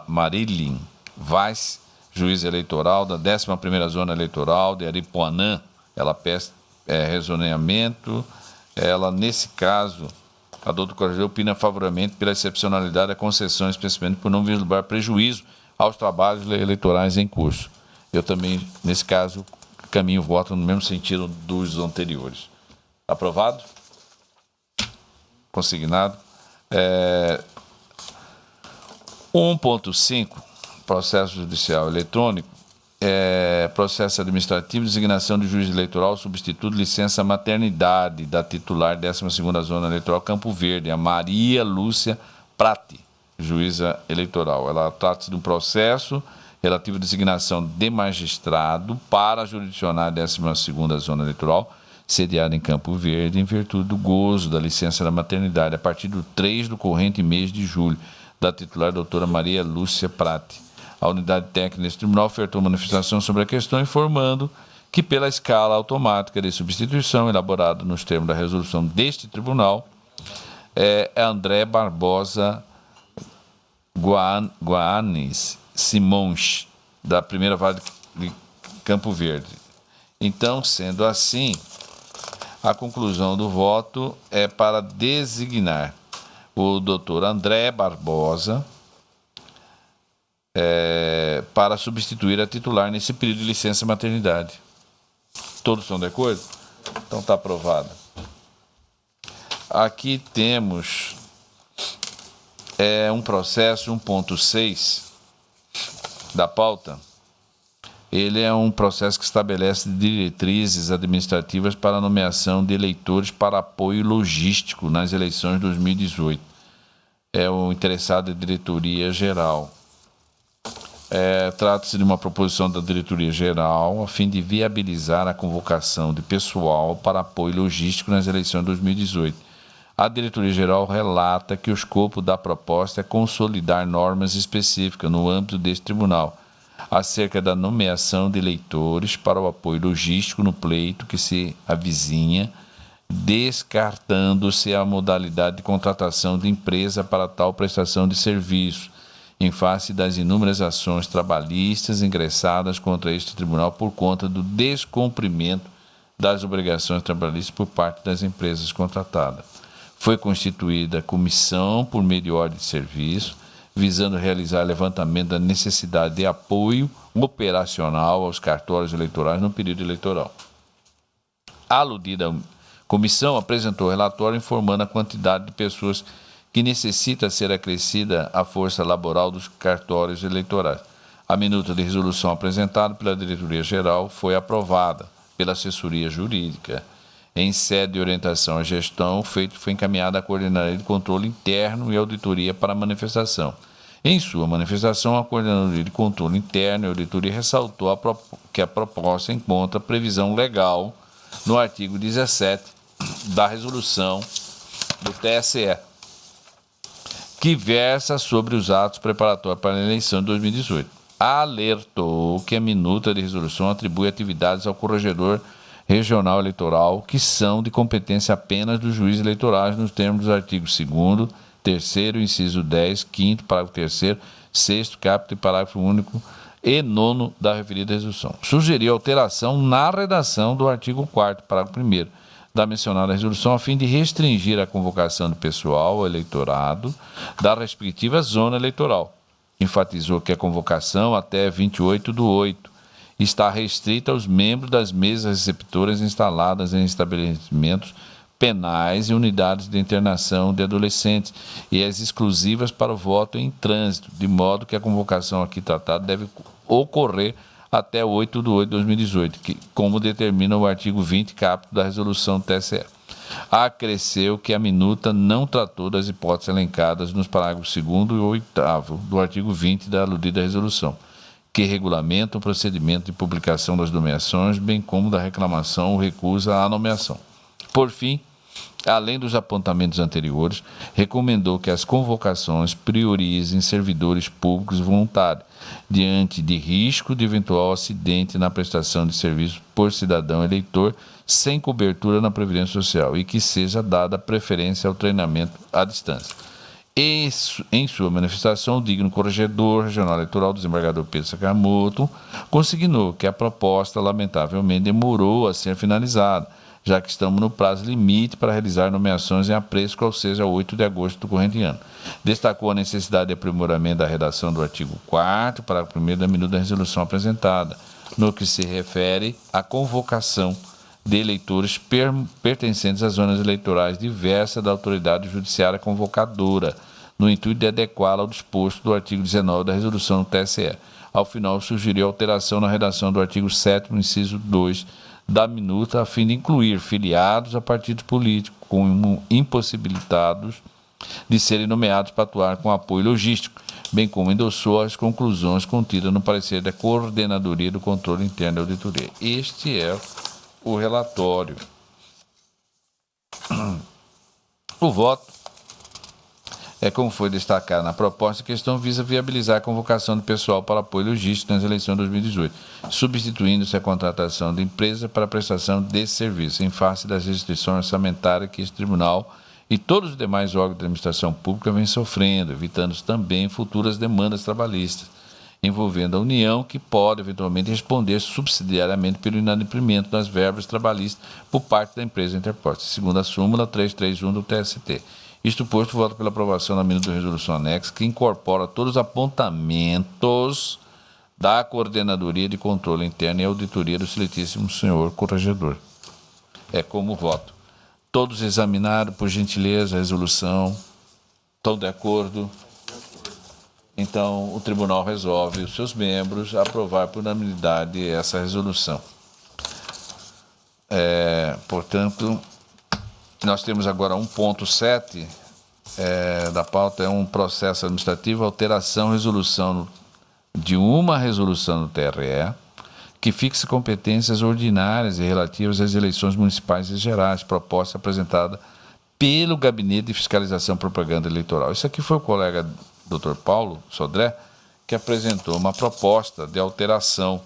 Marilyn Vaz, juiz eleitoral da 11ª Zona Eleitoral de Aripuanã. Ela pede rezoneamento. Ela, nesse caso, a doutora Corregedoria opina favoravelmente pela excepcionalidade da concessão, especialmente por não vislumbrar prejuízo aos trabalhos eleitorais em curso. Eu também, nesse caso, caminho voto no mesmo sentido dos anteriores. Aprovado? Consignado. 1.5, processo judicial eletrônico, processo administrativo, designação de juiz eleitoral, substituto, licença maternidade da titular 12ª Zona Eleitoral Campo Verde, a Maria Lúcia Prati, juíza eleitoral. Ela trata-se de um processo relativo à designação de magistrado para a jurisdicionar 12ª Zona Eleitoral, sediada em Campo Verde, em virtude do gozo da licença da maternidade, a partir do 3 do corrente mês de julho, da titular doutora Maria Lúcia Prati. A unidade técnica deste tribunal ofertou manifestação sobre a questão, informando que, pela escala automática de substituição elaborada nos termos da resolução deste tribunal, André Barbosa Guanes Simões, da primeira vara de Campo Verde. Então, sendo assim, a conclusão do voto é para designar o doutor André Barbosa para substituir a titular nesse período de licença maternidade. Todos estão de acordo? Então está aprovado. Aqui temos um processo 1.6 da pauta. Ele é um processo que estabelece diretrizes administrativas para a nomeação de eleitores para apoio logístico nas eleições de 2018. É o interessado da diretoria geral. Trata-se de uma proposição da diretoria geral a fim de viabilizar a convocação de pessoal para apoio logístico nas eleições de 2018. A diretoria geral relata que o escopo da proposta é consolidar normas específicas no âmbito deste tribunal acerca da nomeação de eleitores para o apoio logístico no pleito que se avizinha, descartando-se a modalidade de contratação de empresa para tal prestação de serviço, em face das inúmeras ações trabalhistas ingressadas contra este tribunal por conta do descumprimento das obrigações trabalhistas por parte das empresas contratadas. Foi constituída comissão por meio de ordem de serviço, visando realizar levantamento da necessidade de apoio operacional aos cartórios eleitorais no período eleitoral. A aludida comissão apresentou relatório informando a quantidade de pessoas que necessita ser acrescida à força laboral dos cartórios eleitorais. A minuta de resolução apresentada pela diretoria geral foi aprovada pela assessoria jurídica. Em sede de orientação à gestão, o feito foi encaminhado à Coordenadoria de Controle Interno e Auditoria para manifestação. Em sua manifestação, a Coordenadoria de Controle Interno e Auditoria ressaltou que a proposta encontra previsão legal no artigo 17 da resolução do TSE, que versa sobre os atos preparatórios para a eleição de 2018. Alertou que a minuta de resolução atribui atividades ao corregedor regional eleitoral que são de competência apenas dos juízes eleitorais nos termos dos artigos 2º, 3º, inciso 10, 5º, parágrafo 3º, 6º, caput e parágrafo único e 9º da referida resolução. Sugeriu alteração na redação do artigo 4º, parágrafo 1º da mencionada resolução, a fim de restringir a convocação do pessoal ao eleitorado da respectiva zona eleitoral. Enfatizou que a convocação até 28/8 está restrita aos membros das mesas receptoras instaladas em estabelecimentos penais e unidades de internação de adolescentes e as exclusivas para o voto em trânsito, de modo que a convocação aqui tratada deve ocorrer até 8/8/2018, como determina o artigo 20, caput da resolução do TSE. Acresceu que a minuta não tratou das hipóteses elencadas nos parágrafos 2º e 8º do artigo 20 da aludida resolução, que regulamentam o procedimento de publicação das nomeações, bem como da reclamação ou recusa à nomeação. Por fim, além dos apontamentos anteriores, recomendou que as convocações priorizem servidores públicos voluntários, diante de risco de eventual acidente na prestação de serviço por cidadão eleitor sem cobertura na Previdência Social e que seja dada preferência ao treinamento à distância. Em sua manifestação, o digno corregedor regional eleitoral, desembargador Pedro Sakamoto, consignou que a proposta, lamentavelmente, demorou a ser finalizada, já que estamos no prazo limite para realizar nomeações em apreço, qual seja 8 de agosto do corrente ano. Destacou a necessidade de aprimoramento da redação do artigo 4º, parágrafo 1º da minuta da resolução apresentada, no que se refere à convocação de eleitores pertencentes às zonas eleitorais diversas da autoridade judiciária convocadora, no intuito de adequá-la ao disposto do artigo 19 da resolução do TSE. Ao final, sugeriu alteração na redação do artigo 7º, inciso 2, da minuta, a fim de incluir filiados a partidos políticos como impossibilitados de serem nomeados para atuar com apoio logístico, bem como endossou as conclusões contidas no parecer da Coordenadoria do Controle Interno e Auditoria. Este é o relatório. O voto, como foi destacado na proposta, a questão visa viabilizar a convocação de pessoal para apoio logístico nas eleições de 2018, substituindo-se a contratação de empresa para a prestação desse serviço, em face das restrições orçamentárias que este tribunal e todos os demais órgãos de administração pública vêm sofrendo, evitando também futuras demandas trabalhistas, envolvendo a União, que pode eventualmente responder subsidiariamente pelo inadimplemento das verbas trabalhistas por parte da empresa interposta, segundo a súmula 331 do TST. Isto posto, voto pela aprovação da minuta de resolução anexa, que incorpora todos os apontamentos da Coordenadoria de Controle Interno e Auditoria do excelentíssimo senhor corregedor. É como voto. Todos examinaram, por gentileza, a resolução. Estão de acordo? Então, o tribunal resolve, os seus membros, aprovar por unanimidade essa resolução. Portanto, nós temos agora 1.7 da pauta, é um processo administrativo, alteração, resolução de uma resolução do TRE, que fixa competências ordinárias e relativas às eleições municipais e gerais, proposta apresentada pelo Gabinete de Fiscalização e Propaganda Eleitoral. Isso aqui foi o colega Dr. Paulo Sodré, que apresentou uma proposta de alteração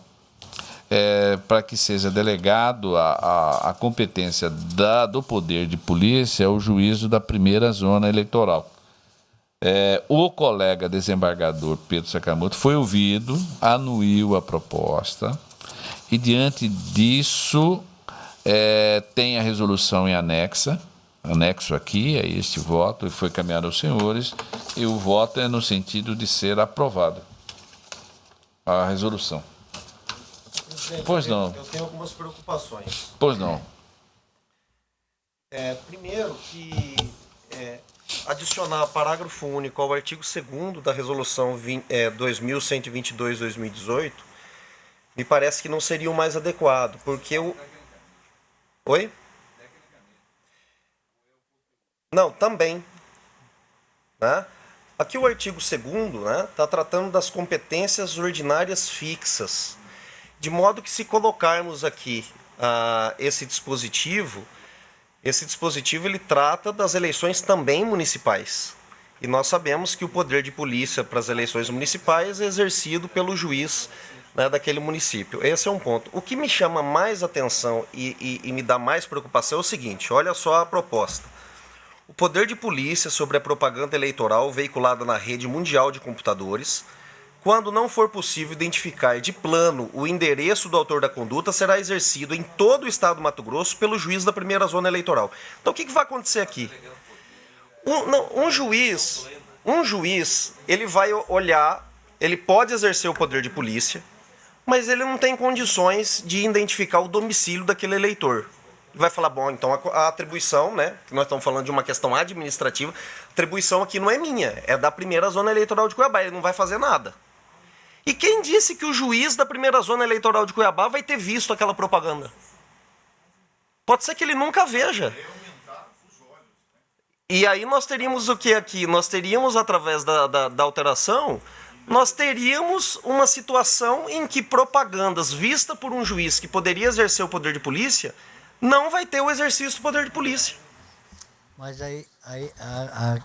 para que seja delegado a competência do poder de polícia ao juízo da primeira zona eleitoral. O colega desembargador Pedro Sakamoto foi ouvido, anuiu a proposta e, diante disso, tem a resolução em anexo aqui, é este voto, e foi caminhado aos senhores, e o voto é no sentido de ser aprovada a resolução. Pois não. Eu tenho algumas preocupações. Pois não. Primeiro que adicionar parágrafo único ao artigo 2º da resolução 2122/2018 me parece que não seria o mais adequado, porque o... Oi? Não, também. Né? Aqui o artigo 2º, né, está tratando das competências ordinárias fixas. De modo que, se colocarmos aqui esse dispositivo ele trata das eleições também municipais. E nós sabemos que o poder de polícia para as eleições municipais é exercido pelo juiz, né, daquele município. Esse é um ponto. O que me chama mais atenção e me dá mais preocupação é o seguinte: olha só a proposta. O poder de polícia sobre a propaganda eleitoral veiculada na rede mundial de computadores, quando não for possível identificar de plano o endereço do autor da conduta, será exercido em todo o estado do Mato Grosso pelo juiz da primeira zona eleitoral. Então, o que vai acontecer aqui? Um juiz, ele vai olhar, ele pode exercer o poder de polícia, mas ele não tem condições de identificar o domicílio daquele eleitor. Ele vai falar, bom, então a atribuição, né, que nós estamos falando de uma questão administrativa, a atribuição aqui não é minha, é da primeira zona eleitoral de Cuiabá, ele não vai fazer nada. E quem disse que o juiz da primeira zona eleitoral de Cuiabá vai ter visto aquela propaganda? Pode ser que ele nunca veja. E aí nós teríamos o que aqui? Nós teríamos, através da alteração, nós teríamos uma situação em que propagandas vistas por um juiz que poderia exercer o poder de polícia não vai ter o exercício do poder de polícia. Mas aí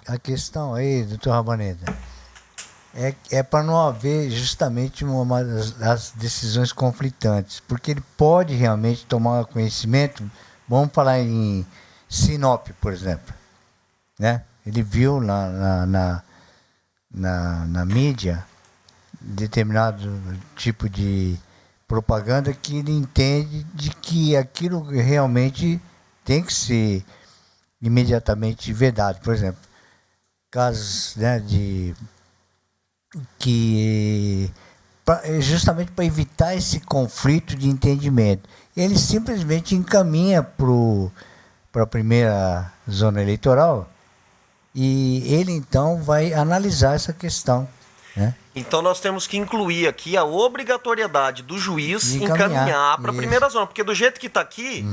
a questão aí, doutor Rabaneda, é para não haver justamente uma das decisões conflitantes, porque ele pode realmente tomar conhecimento, vamos falar em Sinop, por exemplo, né? Ele viu na mídia determinado tipo de propaganda que ele entende de que aquilo realmente tem que ser imediatamente vedado. Por exemplo, casos, né, justamente para evitar esse conflito de entendimento, ele simplesmente encaminha para a primeira zona eleitoral e ele então vai analisar essa questão, né? Então nós temos que incluir aqui a obrigatoriedade do juiz encaminhar para a primeira zona, porque do jeito que está aqui,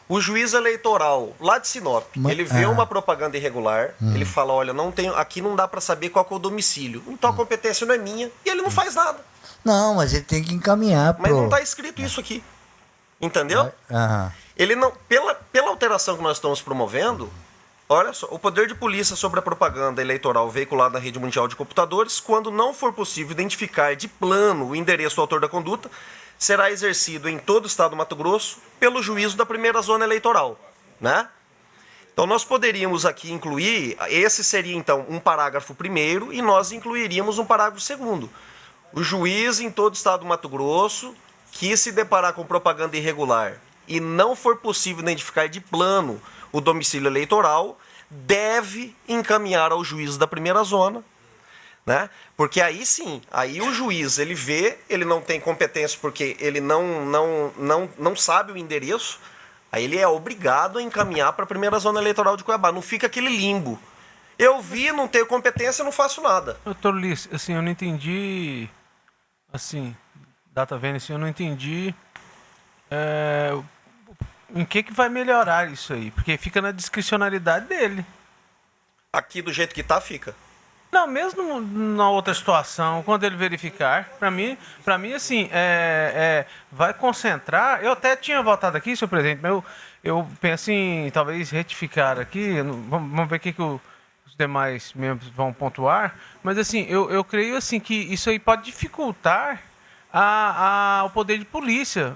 O juiz eleitoral lá de Sinop, ele vê uma propaganda irregular, ele fala, olha, não tenho, aqui não dá para saber qual que é o domicílio, então a competência não é minha, e ele não faz nada. Não, mas ele tem que encaminhar. Mas não está escrito isso aqui, entendeu? Ele não, pela alteração que nós estamos promovendo, olha só, o poder de polícia sobre a propaganda eleitoral veiculada na rede mundial de computadores, quando não for possível identificar de plano o endereço do autor da conduta, será exercido em todo o estado do Mato Grosso pelo juízo da primeira zona eleitoral, né? Então nós poderíamos aqui incluir, esse seria então um parágrafo primeiro e nós incluiríamos um parágrafo segundo. O juiz em todo o estado do Mato Grosso que se deparar com propaganda irregular e não for possível identificar de plano o domicílio eleitoral, deve encaminhar ao juízo da primeira zona, né? Porque aí sim, aí o juiz, ele vê, ele não tem competência porque ele não sabe o endereço, aí ele é obrigado a encaminhar para a primeira zona eleitoral de Cuiabá. Não fica aquele limbo. Eu vi, não tenho competência, não faço nada. Doutor Ulisses, assim, eu não entendi, assim, data Vênus, eu não entendi em que vai melhorar isso aí, porque fica na discricionalidade dele. Aqui do jeito que tá, fica. Não, mesmo na outra situação, quando ele verificar, para mim assim, vai concentrar. Eu até tinha votado aqui, senhor presidente, mas eu penso em talvez retificar aqui. Vamos ver o que os demais membros vão pontuar. Mas assim, eu creio assim que isso aí pode dificultar o poder de polícia.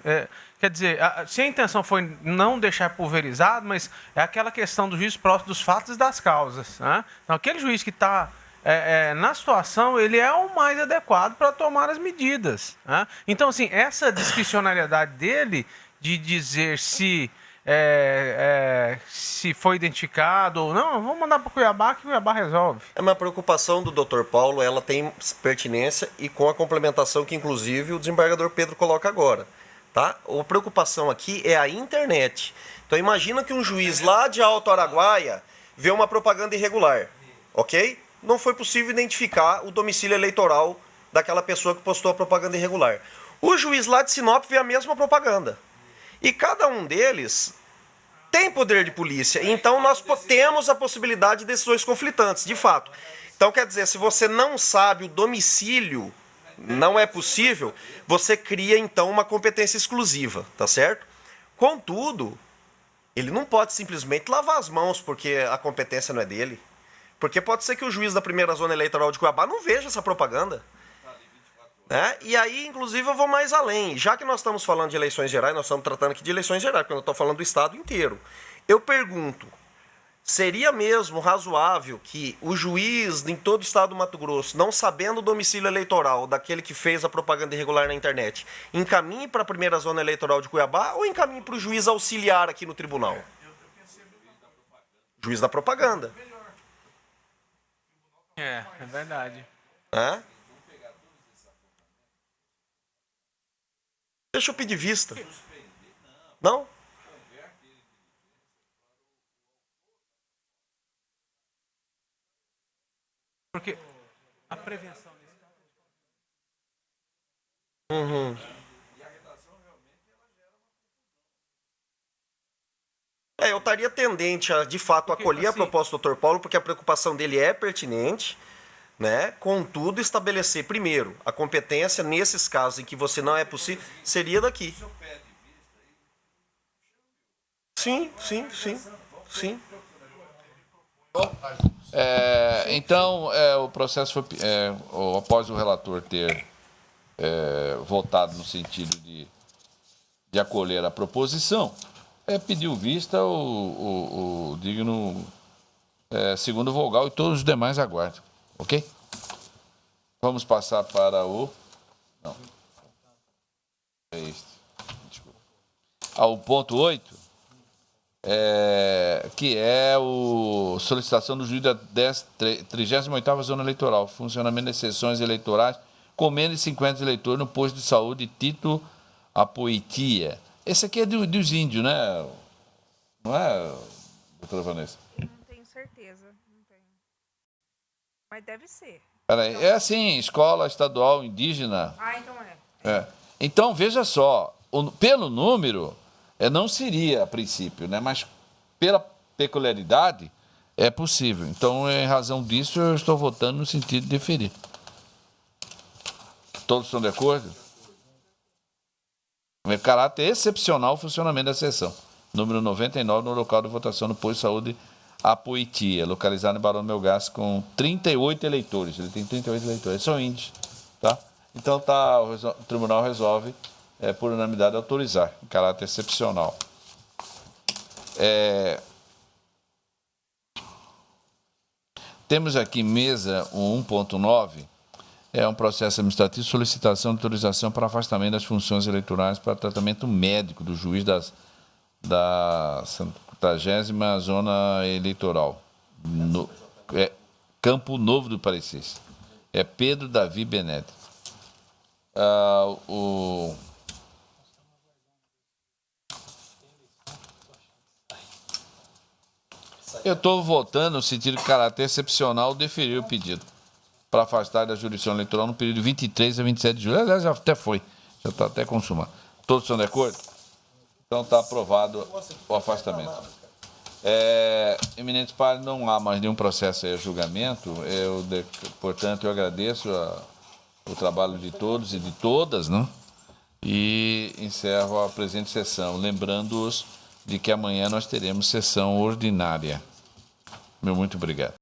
Quer dizer, se a intenção foi não deixar pulverizado, mas é aquela questão do juiz próximo dos fatos e das causas, né? Então, aquele juiz que está na situação, ele é o mais adequado para tomar as medidas, né? Então, assim, essa discricionariedade dele de dizer se foi identificado ou não, vamos mandar para Cuiabá que Cuiabá resolve. É uma preocupação do Dr. Paulo, ela tem pertinência e com a complementação que, inclusive, o desembargador Pedro coloca agora. Tá? A preocupação aqui é a internet. Então imagina que um juiz lá de Alto Araguaia vê uma propaganda irregular, ok? Não foi possível identificar o domicílio eleitoral daquela pessoa que postou a propaganda irregular. O juiz lá de Sinop vê a mesma propaganda. E cada um deles tem poder de polícia. Então nós temos a possibilidade de decisões conflitantes, de fato. Então quer dizer, se você não sabe o domicílio, não é possível, você cria então uma competência exclusiva, tá certo? Contudo, ele não pode simplesmente lavar as mãos porque a competência não é dele. Porque pode ser que o juiz da primeira zona eleitoral de Cuiabá não veja essa propaganda. Né? E aí, inclusive, eu vou mais além. Já que nós estamos falando de eleições gerais, nós estamos tratando aqui de eleições gerais, porque eu estou falando do estado inteiro. Eu pergunto, seria mesmo razoável que o juiz em todo o estado do Mato Grosso, não sabendo o domicílio eleitoral daquele que fez a propaganda irregular na internet, encaminhe para a primeira zona eleitoral de Cuiabá ou encaminhe para o juiz auxiliar aqui no tribunal? Juiz da propaganda. É verdade. Deixa eu pedir vista. Não? Porque a prevenção nesse caso. Eu estaria tendente a, de fato, acolher a proposta do Dr. Paulo, porque a preocupação dele é pertinente, né? Contudo, estabelecer primeiro a competência nesses casos em que você não é possível, seria daqui. Sim. Então, o processo foi, após o relator ter votado no sentido de acolher a proposição, pediu vista o digno segundo vogal e todos os demais aguardam. Ok? Vamos passar para o... Não. É este. Desculpa. Ao ponto 8, que é a solicitação do juiz da 38ª Zona Eleitoral, funcionamento das sessões eleitorais, com menos de 50 eleitores no posto de saúde Tito Apoitia. Esse aqui é dos índios, né? Não é, doutora Vanessa? Não tenho certeza. Não tenho. Mas deve ser. Peraí, é assim, escola estadual indígena. Então é. Então, veja só, pelo número, Não seria a princípio, né? Mas pela peculiaridade é possível. Então, em razão disso, eu estou votando no sentido de deferir. Todos estão de acordo? Em caráter excepcional o funcionamento da sessão. Número 99, no local de votação no posto de saúde Apoitia, localizado em Barão do Melgaço, com 38 eleitores. Ele tem 38 eleitores. São índios, tá? Então, o tribunal resolve, por unanimidade, autorizar, em caráter excepcional. Temos aqui mesa 1.9, um processo administrativo, solicitação de autorização para afastamento das funções eleitorais para tratamento médico do juiz da 50ª Zona Eleitoral, Campo Novo do Parecis. Pedro Davi Benetti. Eu estou votando no sentido de caráter excepcional deferir o pedido para afastar da jurisdição eleitoral no período de 23 a 27 de julho. Aliás, já até foi, já está até consumado. Todos estão de acordo? Então está aprovado o afastamento. Eminentes pares, não há mais nenhum processo a julgamento. Portanto, eu agradeço o trabalho de todos e de todas, né? E encerro a presente sessão, lembrando-os de que amanhã nós teremos sessão ordinária. Muito obrigado.